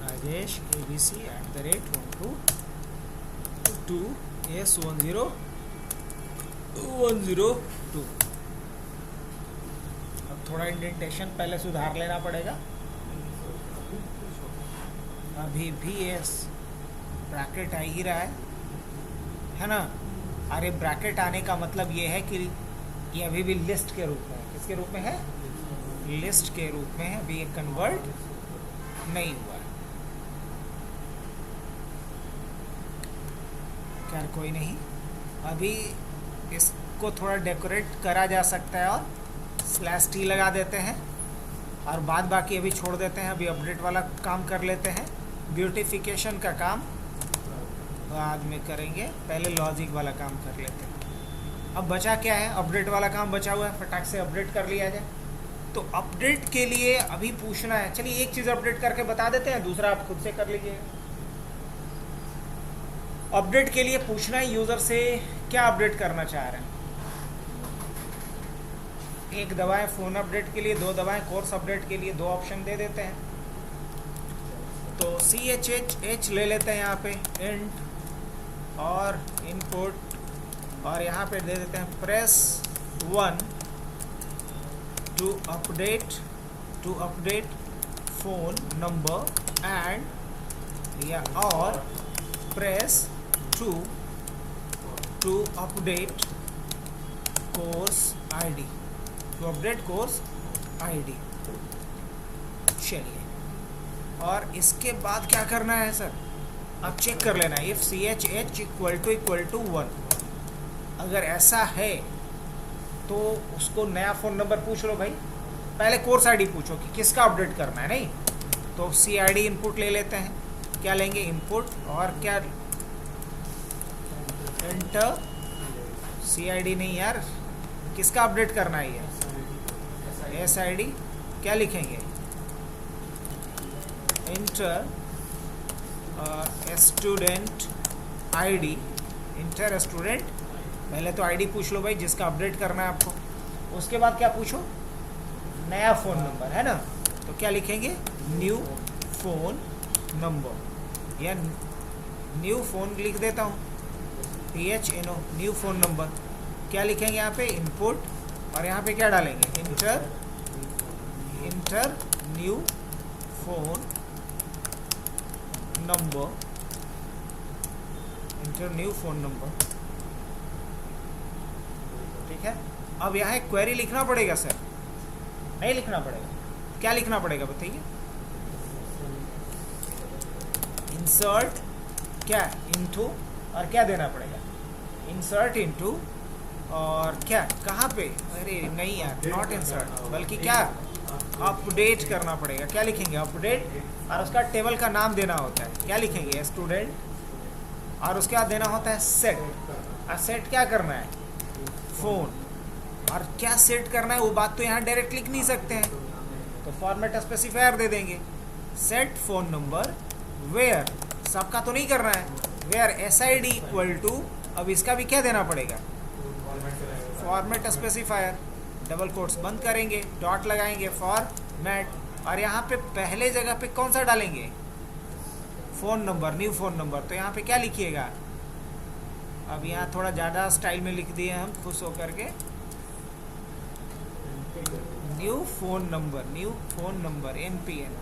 Rajesh ABC@122 S10102। अब थोड़ा इंडेंटेशन पहले सुधार लेना पड़ेगा। अभी भी एस ब्रैकेट आ ही रहा है ना। अरे ब्रैकेट आने का मतलब ये है कि ये अभी भी लिस्ट के रूप में है। किसके रूप में है? लिस्ट के रूप में है। अभी ये कन्वर्ट नहीं हुआ है। खैर कोई नहीं, अभी इसको थोड़ा डेकोरेट करा जा सकता है और /t लगा देते हैं और बाद बाकी अभी छोड़ देते हैं। अभी अपडेट वाला काम कर लेते हैं, ब्यूटिफिकेशन का काम बाद में करेंगे, पहले लॉजिक वाला काम कर लेते हैं। अब बचा क्या है? अपडेट वाला काम बचा हुआ है, फटाक से अपडेट कर लिया जाए। तो अपडेट के लिए अभी पूछना है, चलिए एक चीज़ अपडेट करके बता देते हैं, दूसरा आप खुद से कर लीजिएगा। अपडेट के लिए पूछना है यूज़र से क्या अपडेट करना चाह रहे हैं। एक दबाएं फ़ोन अपडेट के लिए, 2 दबाएं कोर्स अपडेट के लिए, 2 ऑप्शन दे देते हैं। तो CHH ले लेते हैं यहाँ पे इंट और इनपुट, और यहाँ पे दे देते हैं press 1 to update phone number and या और press 2 to update course ID, to update course ID. चलिए, और इसके बाद क्या करना है सर? अब चेक कर लेना इफ CHH == 1। अगर ऐसा है तो उसको नया फ़ोन नंबर पूछ लो भाई। पहले कोर्स आईडी पूछो कि किसका अपडेट करना है। नहीं तो CID इनपुट ले लेते हैं। क्या लेंगे? इनपुट और क्या एंटर। CID नहीं यार, किसका अपडेट करना है? ये SID। क्या लिखेंगे? Inter student ID, inter student. पहले तो ID पूछ लो भाई जिसका अपडेट करना है आपको। उसके बाद क्या पूछो? नया फ़ोन नंबर, है ना। तो क्या लिखेंगे? न्यू फ़ोन नंबर, या न्यू फ़ोन लिख देता हूँ, PHNO, न्यू फ़ोन नंबर। क्या लिखेंगे यहाँ पे? इनपुट, और यहाँ पे क्या डालेंगे? Inter new phone number, inter new phone number. ठीक है। अब यहाँ एक क्वेरी लिखना पड़ेगा सर, नहीं लिखना पड़ेगा? क्या लिखना पड़ेगा बताइए? इंसर्ट क्या? इनटू, और क्या देना पड़ेगा? इंसर्ट इनटू, और क्या कहाँ पे? अरे नहीं यार, नॉट इंसर्ट, बल्कि क्या अपडेट करना पड़ेगा। क्या लिखेंगे? अपडेट, और उसका टेबल का नाम देना होता है। क्या लिखेंगे? स्टूडेंट, और उसके बाद देना होता है सेट। और सेट क्या करना है? फ़ोन। और क्या सेट करना है वो बात तो यहाँ डायरेक्ट लिख नहीं सकते हैं, तो फॉर्मेट स्पेसिफायर दे देंगे। सेट फ़ोन नंबर वेयर, सबका तो नहीं करना है, वेयर SID इक्वल टू, अब इसका भी क्या देना पड़ेगा? Format specifier. डबल कोट्स बंद करेंगे, डॉट लगाएंगे, फॉर्मेट, और यहाँ पे पहले जगह पे कौन सा डालेंगे? Phone number, new phone number. तो यहाँ पे क्या लिखिएगा? अब यहाँ थोड़ा ज़्यादा स्टाइल में लिख दिए हम खुश होकर के, new phone number, new phone number NPN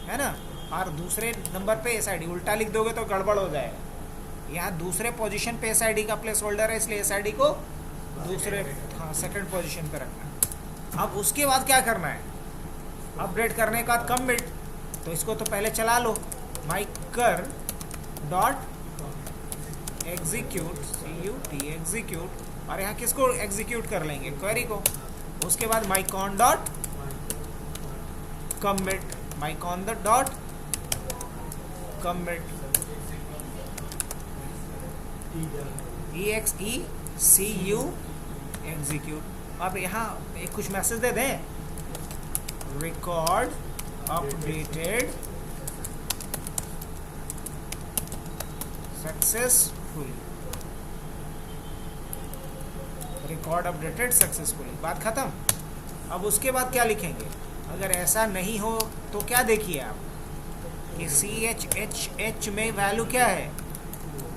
है ना। और दूसरे नंबर पे SID, उल्टा लिख दोगे तो गड़बड़ हो जाएगा। यहाँ दूसरे पोजीशन पे SID का प्लेस होल्डर है, इसलिए SID को दूसरे, हाँ, सेकंड पोजीशन पे रखना। अब उसके बाद क्या करना है? अपडेट करने का कमिट, तो इसको तो पहले चला लो, mycur dot execute, CUT execute, और यहाँ किसको एग्जीक्यूट कर लेंगे? क्वेरी को। उसके बाद mycon dot commit, mycon dot commit, EXECU execute. अब यहाँ एक कुछ मैसेज दे दें, record updated successfully, record updated successfully, बात खत्म। अब उसके बाद क्या लिखेंगे? अगर ऐसा नहीं हो तो क्या देखिए आप कि CHH में वैल्यू क्या है?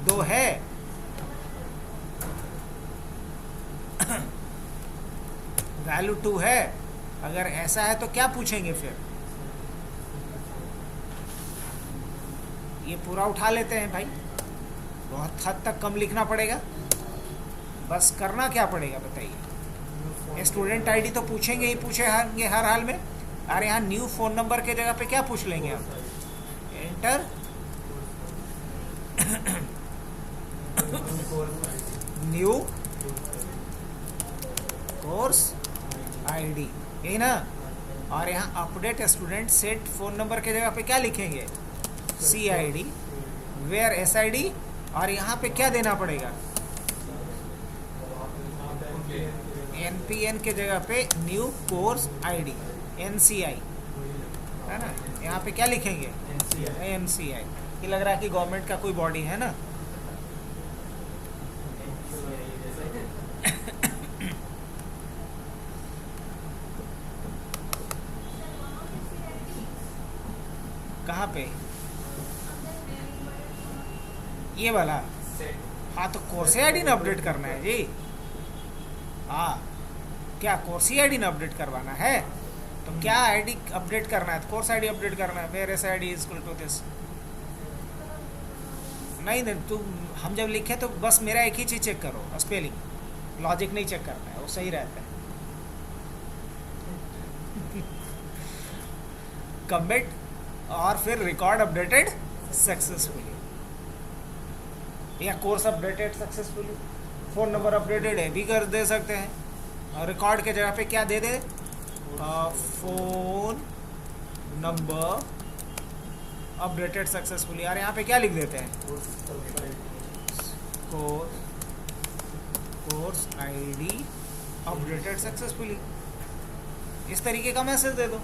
2 है। वैल्यू 2 है। अगर ऐसा है तो क्या पूछेंगे फिर? ये पूरा उठा लेते हैं भाई, बहुत हद तक कम लिखना पड़ेगा। बस करना क्या पड़ेगा बताइए? स्टूडेंट आईडी तो पूछेंगे ही, पूछेंगे हर हाल में। अरे यहाँ न्यू फ़ोन नंबर के जगह पे क्या पूछ लेंगे आप? एंटर न्यू कोर्स आईडी, यही ना। और यहाँ update student set phone number के जगह पे क्या लिखेंगे? CID वेयर SID, और यहाँ पे क्या देना पड़ेगा? NPN के जगह पे न्यू कोर्स ID NCI है ना। यहाँ पे क्या लिखेंगे? NCI। ये लग रहा है कि गवर्नमेंट का कोई बॉडी है ना। कहाँ पे? ये वाला? हाँ, तो कोर्स आईडी ना अपडेट करना है जी। हाँ, क्या कोर्स आईडी ना अपडेट करवाना है? तो क्या आईडी अपडेट करना है? तो कोर्स आईडी अपडेट करना है, where SID is equal to this. नहीं तुम, हम जब लिखे तो बस मेरा एक ही चीज़ चेक करो, स्पेलिंग, लॉजिक नहीं चेक करना है, वो सही रहता है। कमिट और फिर रिकॉर्ड अपडेटेड सक्सेसफुली, या course updated successfully. Phone number updated है भी कर दे सकते हैं, और रिकॉर्ड के जगह पे क्या दे दे? फ़ोन नंबर अपडेटेड सक्सेसफुली, और यहाँ पे क्या लिख देते हैं? Course ID updated successfully. इस तरीके का मैसेज दे दो।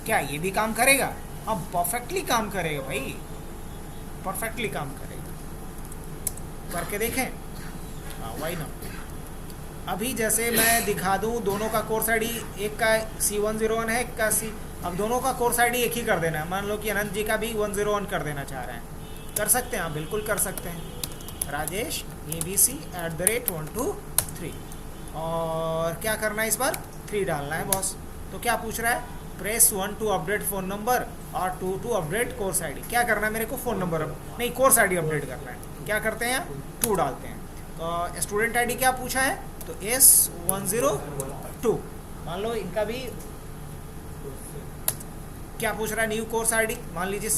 क्या ये भी काम करेगा? हाँ, परफेक्टली काम करेगा भाई, परफेक्टली काम करेगा। करके देखें? हाँ, वाई ना। अभी जैसे मैं दिखा दूँ, दोनों का कोर्स आईडी, एक का C101 है, एक का अब दोनों का कोर्स आईडी एक ही कर देना है। मान लो कि अनंत जी का भी 101 कर देना चाह रहे हैं, कर सकते हैं आप, बिल्कुल कर सकते हैं। राजेश ABC@123, और क्या करना है इस बार? 3 डालना है बॉस। तो क्या पूछ रहा है? Press 1 to update phone number और 2 टू अपडेट कोर्स आईडी। क्या करना है मेरे को? फ़ोन नंबर नहीं, कोर्स आईडी अपडेट करना है। क्या करते हैं? 2 डालते हैं। तो स्टूडेंट आईडी क्या पूछा है? तो S102। मान लो इनका भी क्या पूछ रहा है? New course ID. मान लीजिए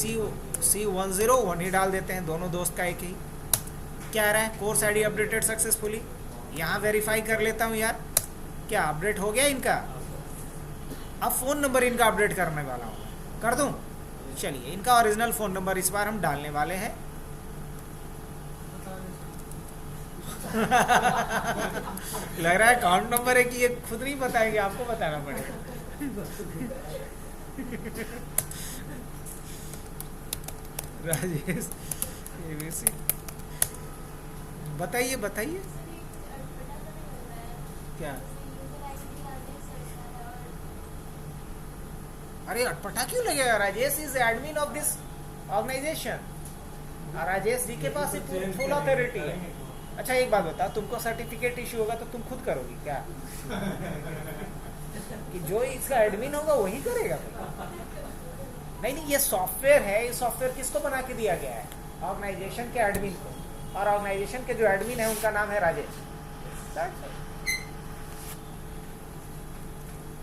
C101 ही डाल देते हैं, दोनों दोस्त का एक ही। क्या आ रहा है? Course ID updated successfully. यहाँ वेरीफाई कर लेता हूँ यार, क्या अपडेट हो गया इनका? अब फ़ोन नंबर इनका अपडेट करने वाला हूँ, कर दूँ? चलिए इनका ओरिजिनल फ़ोन नंबर इस बार हम डालने वाले हैं। लग रहा है अकाउंट नंबर है कि ये खुद नहीं बताएंगे, आपको बताना पड़ेगा। राजेश ABC, बताइए बताइए क्या। अरे अटपटा क्यों लगेगा, Rajesh is admin of this organisation. Rajesh ji के पास फुल अथॉरिटी है। अच्छा एक बात बता, तुमको सर्टिफिकेट इशू होगा तो तुम खुद करोगी क्या? कि जो इसका एडमिन होगा वही करेगा? नहीं नहीं, ये सॉफ्टवेयर है। ये सॉफ्टवेयर किसको बना के दिया गया है? ऑर्गेनाइजेशन के एडमिन को, और ऑर्गेनाइजेशन के जो एडमिन है उनका नाम है राजेश।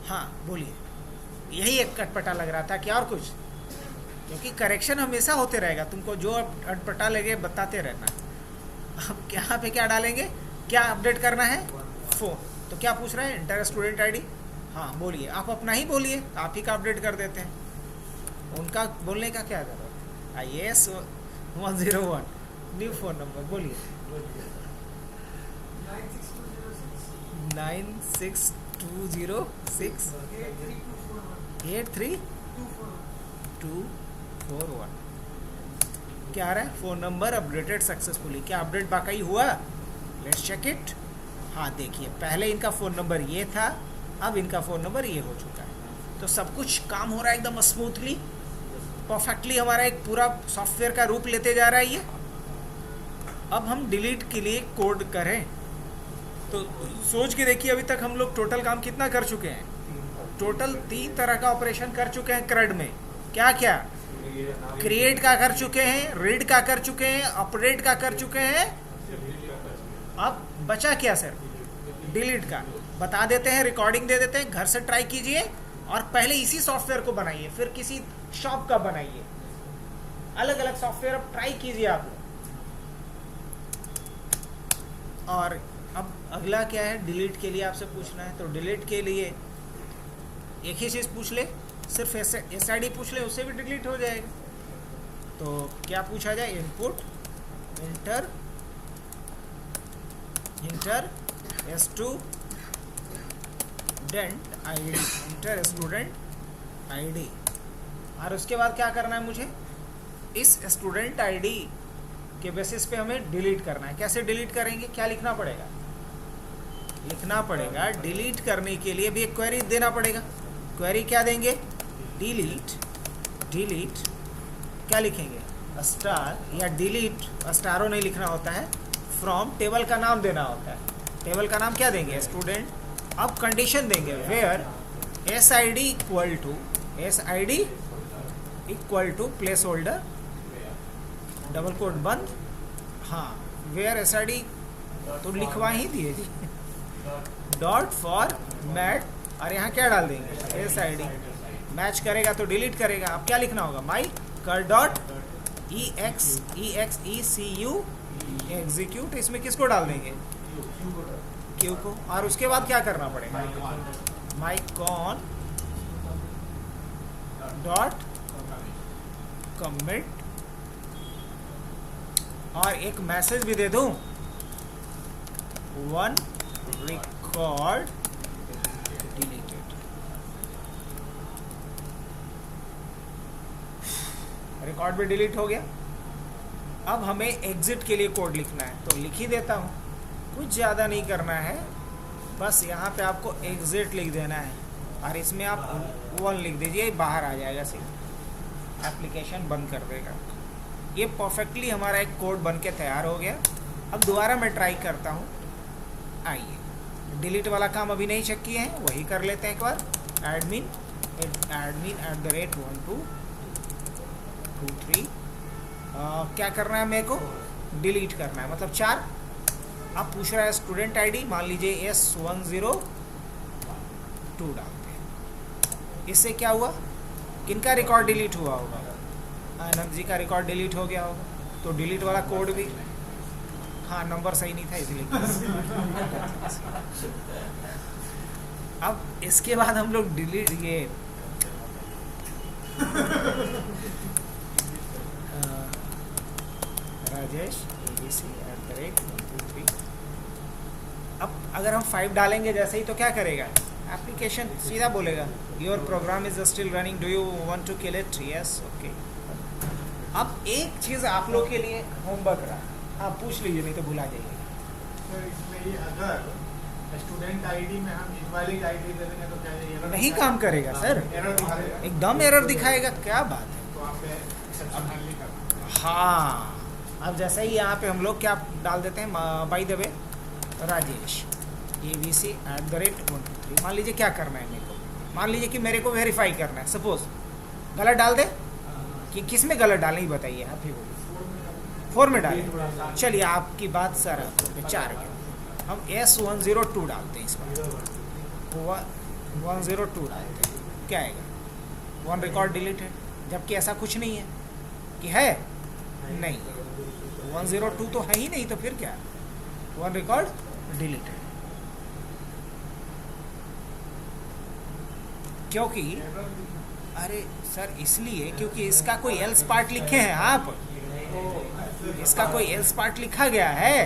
हाँ बोलिए, यही एक अटपटा लग रहा था कि और कुछ? क्योंकि करेक्शन हमेशा होते रहेगा, तुमको जो अटपटा लगे बताते रहना। अब यहाँ पे क्या डालेंगे, क्या अपडेट करना है? फोन। तो क्या पूछ रहे हैं? Inter student ID. हाँ बोलिए, आप अपना ही बोलिए, आप ही का अपडेट कर देते हैं। उनका बोलने का क्या जरूरत है? IAS 101 न्यू फ़ोन नंबर बोलिए। 9620683241। क्या आ रहा है? Phone number updated successfully. क्या अपडेट वाकई हुआ? Let's check it. हाँ देखिए, पहले इनका फ़ोन नंबर ये था, अब इनका फ़ोन नंबर ये हो चुका है। तो सब कुछ काम हो रहा है एकदम स्मूथली, परफेक्टली। हमारा एक पूरा सॉफ्टवेयर का रूप लेते जा रहा है ये। अब हम डिलीट के लिए कोड करें तो सोच के देखिए, अभी तक हम लोग टोटल काम कितना कर चुके हैं? टोटल 3 तरह का ऑपरेशन कर चुके हैं CRUD में। क्या क्या? क्रिएट का कर चुके हैं, रीड का कर चुके हैं, अपडेट का कर चुके हैं। अब बचा क्या सर? डिलीट का। बता देते हैं, रिकॉर्डिंग दे देते हैं, घर से ट्राई कीजिए और पहले इसी सॉफ्टवेयर को बनाइए, फिर किसी शॉप का बनाइए। अलग अलग सॉफ्टवेयर अब ट्राई कीजिए आप लोग। और अब अगला क्या है? डिलीट के लिए आपसे पूछना है। तो डिलीट के लिए एक ही चीज़ पूछ ले, सिर्फ SID पूछ ले, उससे भी डिलीट हो जाएगा। तो क्या पूछा जाए? Input inter student ID, inter student ID। और उसके बाद क्या करना है मुझे? इस स्टूडेंट ID के बेसिस पे हमें डिलीट करना है। कैसे डिलीट करेंगे? क्या लिखना पड़ेगा? लिखना पड़ेगा, डिलीट करने के लिए भी एक क्वेरी देना पड़ेगा। क्वेरी क्या देंगे? डिलीट क्या लिखेंगे? स्टार, या डिलीट स्टारो नहीं लिखना होता है, फ्रॉम टेबल का नाम देना होता है। टेबल का नाम क्या देंगे? स्टूडेंट। अब कंडीशन देंगे, where SID equal to placeholder, double quote बंद। हाँ, वेयर SID तो लिखवा ही दिए जी, डॉट फॉर मैट। और यहाँ क्या डाल देंगे? SID मैच करेगा तो डिलीट करेगा। अब क्या लिखना होगा? माई कर डॉट EXECU एग्जीक्यूट। इसमें किसको डाल देंगे? क्यू को। और उसके बाद क्या करना पड़ेगा? माई कॉन डॉट कमिट। और एक मैसेज भी दे दूं, 1 रिकॉर्ड डिलीटेड। रिकॉर्ड भी डिलीट हो गया। अब हमें एग्जिट के लिए कोड लिखना है, तो लिख ही देता हूँ। कुछ ज़्यादा नहीं करना है, बस यहाँ पे आपको एग्जिट लिख देना है और इसमें आप 1 लिख दीजिए, बाहर आ जाएगा सीधा, एप्लीकेशन बंद कर देगा। ये परफेक्टली हमारा एक कोड बन के तैयार हो गया। अब दोबारा मैं ट्राई करता हूँ। आइए, डिलीट वाला काम अभी नहीं चेक किए हैं, वही कर लेते हैं एक बार। एडमिन @1223। क्या करना है मेरे को? डिलीट करना है, मतलब 4। अब पूछ रहा है स्टूडेंट ID, मान लीजिए S102 डालते हैं। इससे क्या हुआ? किनका रिकॉर्ड डिलीट हुआ होगा? आनंद जी का रिकॉर्ड डिलीट हो गया होगा। तो डिलीट वाला कोड भी, हाँ नंबर सही नहीं था इसलिए। अब इसके बाद हम लोग डिलीट, ये राजेश abc@123। अब अगर हम 5 डालेंगे जैसे ही तो क्या करेगा एप्लीकेशन, सीधा बोलेगा your program is still running, do you want to kill it, yes okay. अब एक चीज़ आप लोग के लिए होमवर्क रहा, आप पूछ लीजिए नहीं तो भुला जाइए। सर इसमें ये अगर स्टूडेंट आईडी में हम इनवैलिड आईडी दे देंगे तो क्या ये error नहीं दिखाएगा? काम करेगा सर, एरर दिखाएगा। एकदम एरर दिखाएगा, क्या बात है। तो आप एक्सेप्शन हैंडलिंग करना। हाँ, अब जैसे ही यहाँ पे हम लोग क्या डाल देते हैं, bye the way Rajesh abc@123। मान लीजिए क्या करना है मेरे को, मान लीजिए कि मेरे को वेरीफाई करना है, सपोज गलत डाल दे कि किस में गलत डालें, बताइए आप ही बोलिए। 4 में डालें, चलिए आपकी बात सर 4 के हम S102 डालते हैं, इसमें 102 डालते हैं, क्या आएगा 1 रिकॉर्ड डिलीटेड, जबकि ऐसा कुछ नहीं है कि है, नहीं 102 तो है ही नहीं, तो फिर क्या 1 रिकॉर्ड डिलीटेड, क्योंकि अरे सर इसलिए क्योंकि इसका कोई एल्स पार्ट लिखे हैं आप, इसका कोई एल्स पार्ट लिखा गया है,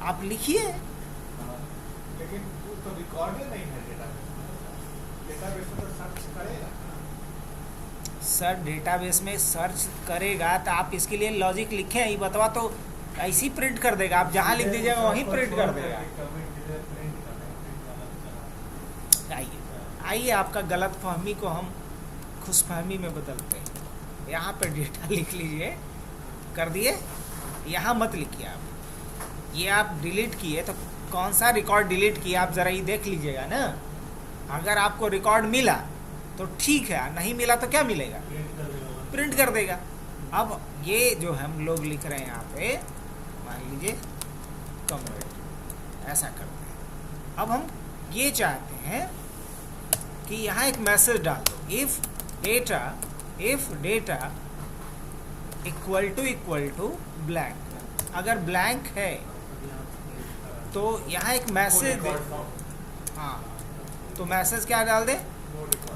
आप लिखिए। लेकिन वो तो रिकॉर्ड नहीं है डेटाबेस में तो सर्च करेगा। सर डेटाबेस में सर्च करेगा तो आप इसके लिए लॉजिक लिखे हैं, ये बतवा तो ऐसे ही प्रिंट कर देगा, आप जहाँ लिख दीजिएगा वहीं प्रिंट कर देगा। आइए आइए आपका गलत फहमी को हम खुशफहमी में बदलते हैं। यहाँ पे डेटा लिख लीजिए, कर दिए, यहाँ मत लिखिए आप, ये आप डिलीट किए तो कौन सा रिकॉर्ड डिलीट किया आप ज़रा ये देख लीजिएगा ना। अगर आपको रिकॉर्ड मिला तो ठीक है, नहीं मिला तो क्या मिलेगा, प्रिंट कर देगा। अब ये जो हम लोग लिख रहे हैं यहाँ पे, मान लीजिए कमेंट, ऐसा करते हैं। अब हम ये चाहते हैं कि यहाँ एक मैसेज डाल दो, if data equal to blank, अगर ब्लैंक है तो यहाँ एक मैसेज दे, हाँ तो मैसेज क्या डाल दे,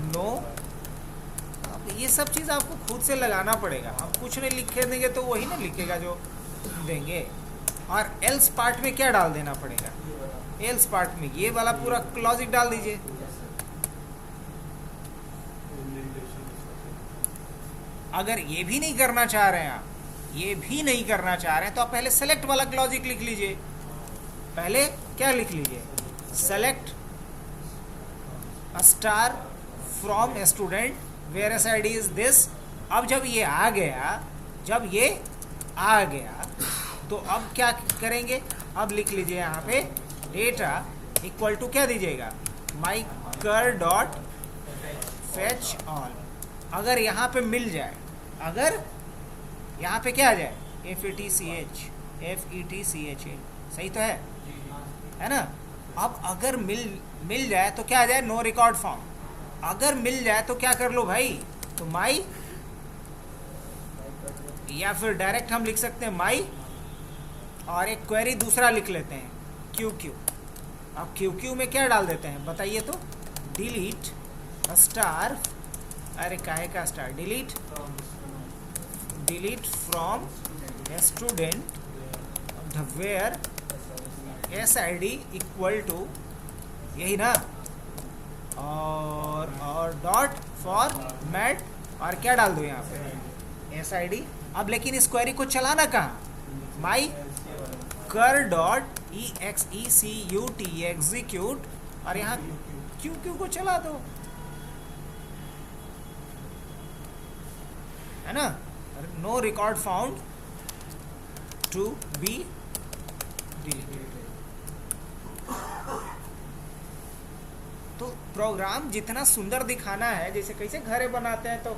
नो। अब ये सब चीज़ आपको खुद से लगाना पड़ेगा, हम कुछ नहीं लिखे देंगे तो वही ना लिखेगा जो देंगे। और एल्स पार्ट में क्या डाल देना पड़ेगा, एल्स पार्ट में ये वाला पूरा लॉजिक डाल दीजिए। अगर ये भी नहीं करना चाह रहे हैं आप, ये भी नहीं करना चाह रहे हैं तो आप पहले सेलेक्ट वाला लॉजिक लिख लीजिए। पहले क्या लिख लीजिए, select a star from student where S I D is this. अब जब ये आ गया तो अब क्या करेंगे, अब लिख लीजिए यहाँ पे डेटा इक्वल टू क्या दीजिएगा, माई कर डॉट फेच ऑल। अगर यहाँ पे मिल जाए, अगर यहाँ पे क्या आ जाए, FETCH, सही तो है ना। अब अगर मिल जाए तो क्या आ जाए, नो रिकॉर्ड फाउंड। अगर मिल जाए तो क्या कर लो भाई, तो माई, या फिर डायरेक्ट हम लिख सकते हैं माई, और एक क्वेरी दूसरा लिख लेते हैं QQ। अब QQ में क्या डाल देते हैं बताइए तो, डिलीट स्टार, अरे काहे का star, delete from student where SID equal to, यही ना, और डॉट फॉर्मेट, और क्या डाल दो यहाँ पे SID। अब लेकिन इस क्वेरी को चलाना कहाँ, माई कर डॉट EXECUT एग्जीक्यूट, और यहाँ QQ को चला दो, है ना, no record found to be deleted. तो प्रोग्राम जितना सुंदर दिखाना है, जैसे कैसे घरे बनाते हैं तो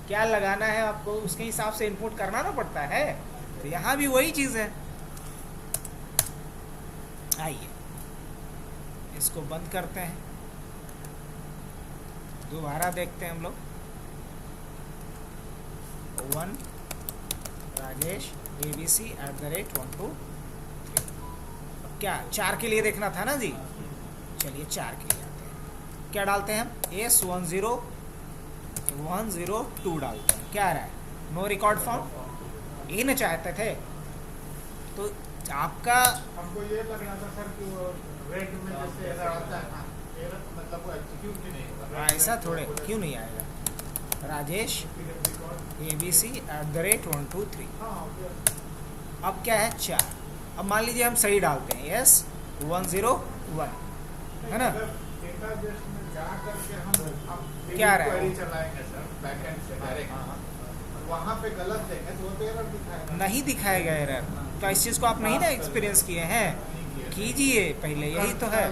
क्या लगाना है आपको उसके हिसाब से इनपुट करना ना पड़ता है, तो यहाँ भी वही चीज़ है। आइए इसको बंद करते हैं, दोबारा देखते हैं हम लोग। 1 राजेश abc@123। क्या 4 के लिए देखना था ना जी, चलिए 4 के लिए आते हैं। क्या डालते हैं हम, S10 102 डालते हैं, क्या आ रहा है? No record found. ये न चाहते थे तो आपका हमको ये लग रहा था सर कि वो रेड में जैसे एरर आता है ना, एरर मतलब वो एग्जीक्यूट भी नहीं होगा। ऐसा थोड़े, क्यों नहीं आएगा? राजेश ABC@123। हाँ, अब क्या है? 4। अब मान लीजिए हम सही डालते हैं, यस 101, है ना? डेटाबेस में जा करके हम क्या रहा है? क्वेरी चलाएंगे सर बैकएंड से डायरेक्ट, वहाँ पे गलत देंगे तो वो तो एरर दिखाएगा। नहीं दिखाएगा एरर। तो इस चीज़ को आप नहीं ना एक्सपीरियंस किए हैं? कीजिए पहले, यही तो है।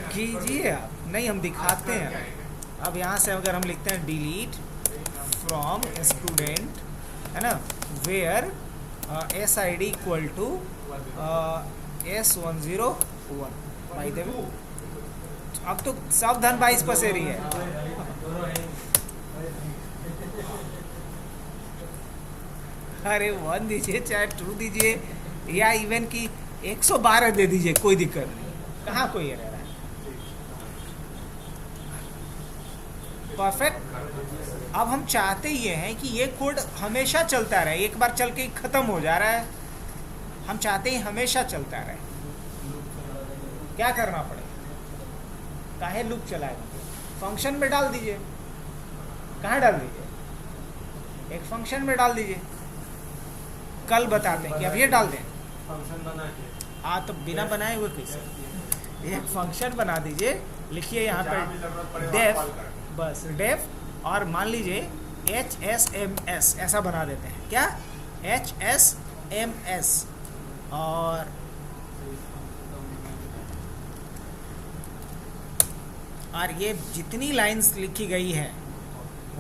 कीजिए आप, नहीं हम दिखाते हैं। अब यहाँ से अगर हम लिखते हैं डिलीट फ्रॉम स्टूडेंट, है ना, where SID equal to S101 by the way. अब तो सब धन 22 पसेरी है। अरे 1 दीजिए चाहे 2 दीजिए या इवन की 112 दे दीजिए, कोई दिक्कत नहीं। कहाँ कोई एरर है? परफेक्ट। अब हम चाहते ये हैं कि ये कोड हमेशा चलता रहे, एक बार चल के ख़त्म हो जा रहा है। हम चाहते हैं हमेशा चलता रहे। क्या करना पड़ेगा? काहे लूप चलाएगा? फंक्शन में डाल दीजिए। कहाँ डाल दीजिए? एक फंक्शन में डाल दीजिए। कल बताते हैं कि अब ये डाल दें। फंक्शन बना के तो बिना बनाए हुए कैसे? एक फंक्शन बना दीजिए, लिखिए यहाँ पर डेफ, बस डेफ, और मान लीजिए HSMS ऐसा बना देते हैं। क्या? HSMS। और ये जितनी लाइंस लिखी गई है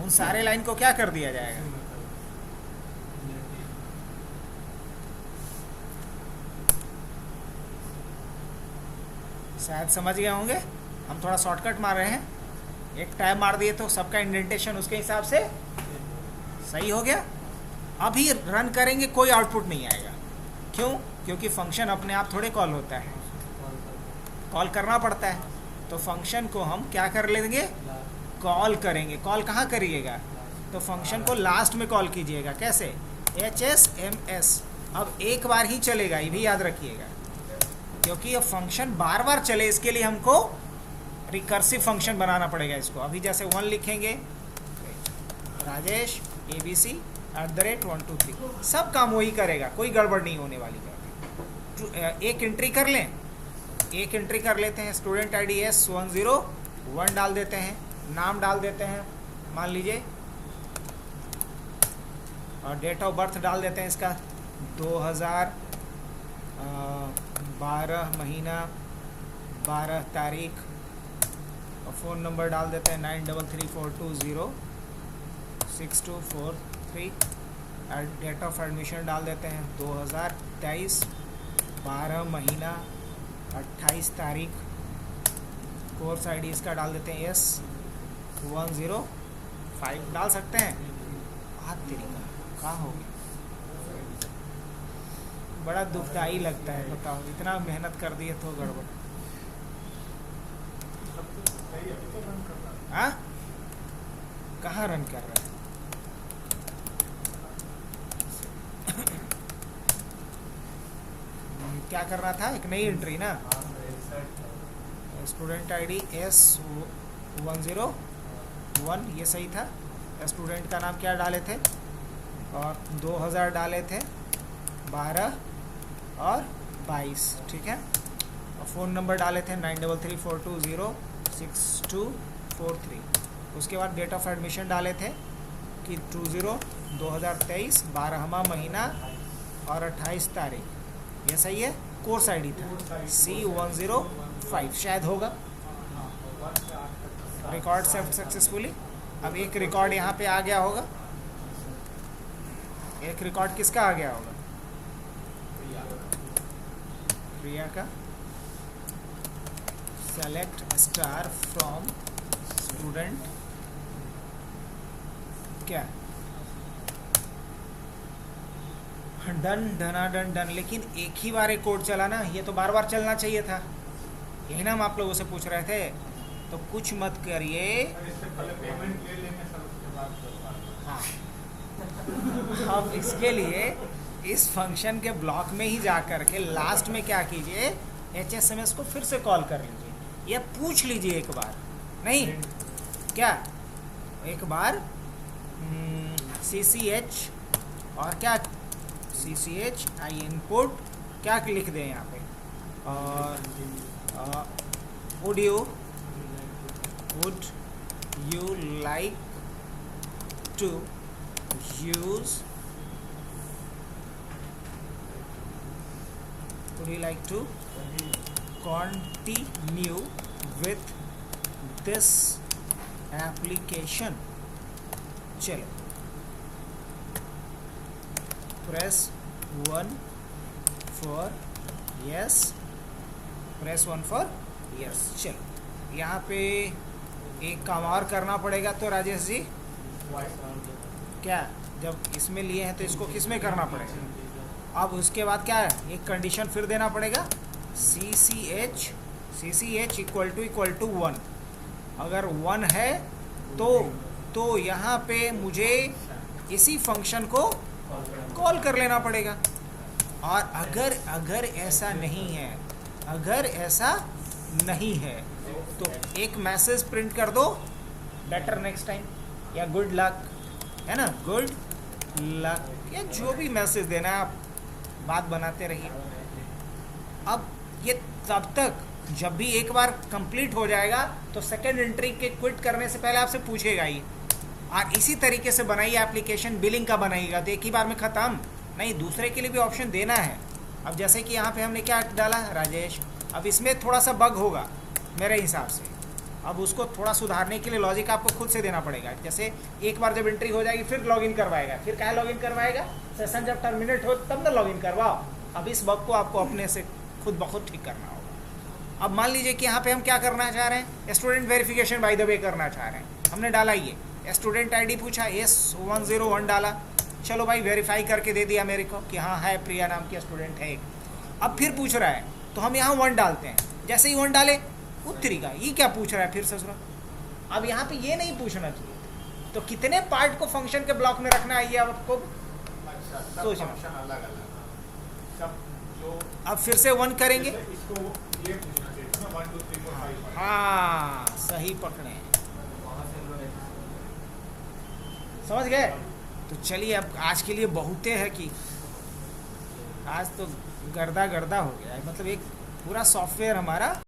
उन सारे लाइन को क्या कर दिया जाएगा? शायद समझ गए होंगे। हम थोड़ा शॉर्टकट मार रहे हैं, एक टैब मार दिए तो सबका इंडेंटेशन उसके हिसाब से सही हो गया। अभी रन करेंगे, कोई आउटपुट नहीं आएगा। क्यों? क्योंकि फंक्शन अपने आप थोड़े कॉल होता है, कॉल करना पड़ता है। तो फंक्शन को हम क्या कर लेंगे? कॉल करेंगे। कॉल कहाँ करिएगा? तो फंक्शन को लास्ट में कॉल कीजिएगा। कैसे? HSMS। अब एक बार ही चलेगा, ये भी याद रखिएगा, क्योंकि ये फंक्शन बार बार चले इसके लिए हमको रिकर्सिव फंक्शन बनाना पड़ेगा इसको। अभी जैसे 1 लिखेंगे, राजेश ABC@123, सब काम वही करेगा, कोई गड़बड़ नहीं होने वाली है। एक एंट्री कर लें, एक एंट्री कर लेते हैं। स्टूडेंट ID S101 डाल देते हैं, नाम डाल देते हैं मान लीजिए, और डेट ऑफ बर्थ डाल देते हैं इसका 2012 महीना 12 तारीख, और फ़ोन नंबर डाल देते हैं 9334206243। डेट ऑफ एडमिशन डाल देते हैं 2023 12 महीना 28 तारीख। कोर्स ID इसका डाल देते हैं S105 डाल सकते हैं। हाथ तरीका कहाँ हो गया? बड़ा दुखदाई लगता है, बताओ, इतना मेहनत कर दिए तो गड़बड़। हाँ, कहाँ रन कर रहा है? क्या करना था? एक नई एंट्री ना, स्टूडेंट ID S101, ये सही था। स्टूडेंट का नाम क्या डाले थे? और 2000 डाले थे, 12 और 22, ठीक है। और फ़ोन नंबर डाले थे 9334206243। उसके बाद डेट ऑफ एडमिशन डाले थे कि 2023 12वां महीना और 28 तारीख, ये सही है। कोर्स ID था C105, शायद होगा। Record save successfully. अब एक रिकॉर्ड यहाँ पे आ गया होगा, एक रिकॉर्ड किसका आ गया होगा? प्रिया का। सेलेक्ट स्टार फ्रॉम स्टूडेंट, क्या डन, डना डन डन। लेकिन एक ही बार एक कोड चला ना, ये तो बार बार चलना चाहिए था। यही ना हम आप लोगों से पूछ रहे थे। तो कुछ मत करिए। और इससे पहले पेमेंट ले लेंगे सर, उसके बाद फिर बात। हाँ, अब इसके लिए इस फंक्शन के ब्लॉक में ही जा कर के लास्ट में क्या कीजिए, HSMS को फिर से कॉल कर लीजिए या पूछ लीजिए एक बार, नहीं क्या, एक बार CCH और क्या, CCH आई इनपुट क्या लिख दें यहाँ पे, और would you like to use, would you like to continue with this application? चलो, press 1 for yes, press 1 for yes। चलो, यहाँ पे एक काम और करना पड़ेगा तो राजेश जी, क्या जब इसमें लिए हैं तो इसको किस में करना पड़ेगा? अब उसके बाद क्या है, एक कंडीशन फिर देना पड़ेगा, CCH इक्वल टू 1। अगर 1 है तो यहाँ पे मुझे इसी फंक्शन को कॉल कर लेना पड़ेगा। और अगर ऐसा नहीं है, अगर ऐसा नहीं है तो एक मैसेज प्रिंट कर दो, बेटर नेक्स्ट टाइम, या गुड लक, है ना, गुड लक, या जो भी मैसेज देना है आप बात बनाते रहिए। अब ये तब तक जब भी एक बार कंप्लीट हो जाएगा तो सेकेंड एंट्री के क्विट करने से पहले आपसे पूछेगा ही। और इसी तरीके से बनाइए एप्लीकेशन, बिलिंग का बनाइएगा तो एक ही बार में ख़त्म नहीं, दूसरे के लिए भी ऑप्शन देना है। अब जैसे कि यहाँ पे हमने क्या डाला राजेश, अब इसमें थोड़ा सा बग होगा मेरे हिसाब से, अब उसको थोड़ा सुधारने के लिए लॉजिक आपको खुद से देना पड़ेगा। जैसे एक बार जब एंट्री हो जाएगी फिर लॉगिन करवाएगा, फिर क्या लॉगिन करवाएगा, सेशन जब टर्मिनेट हो तब ना लॉगिन करवाओ। अब इस बग को आपको अपने से खुद ब खुद ठीक करना होगा। अब मान लीजिए कि यहाँ पे हम क्या करना चाह रहे हैं, स्टूडेंट वेरिफिकेशन बाय द वे करना चाह रहे हैं, हमने डाला ये स्टूडेंट ID पूछा, S101 डाला, चलो भाई वेरीफाई करके दे दिया मेरे को कि हाँ है, प्रिया नाम की स्टूडेंट है एक। अब फिर पूछ रहा है तो हम यहाँ 1 डालते हैं, जैसे ही 1 डाले उत्तरी का ये क्या पूछ रहा है फिर से सुनो। अब यहाँ पे ये नहीं पूछना चाहिए, तो कितने पार्ट को फंक्शन के ब्लॉक में रखना है ये आपको सोचना। अलग अलग सब जो, अब फिर से 1 करेंगे, इसको ये पूछना चाहिए 1 2 3 4 5। हाँ सही पकड़े, समझ गए। तो चलिए अब आज के लिए बहुते है कि आज तो गर्दा हो गया है, मतलब एक पूरा सॉफ्टवेयर हमारा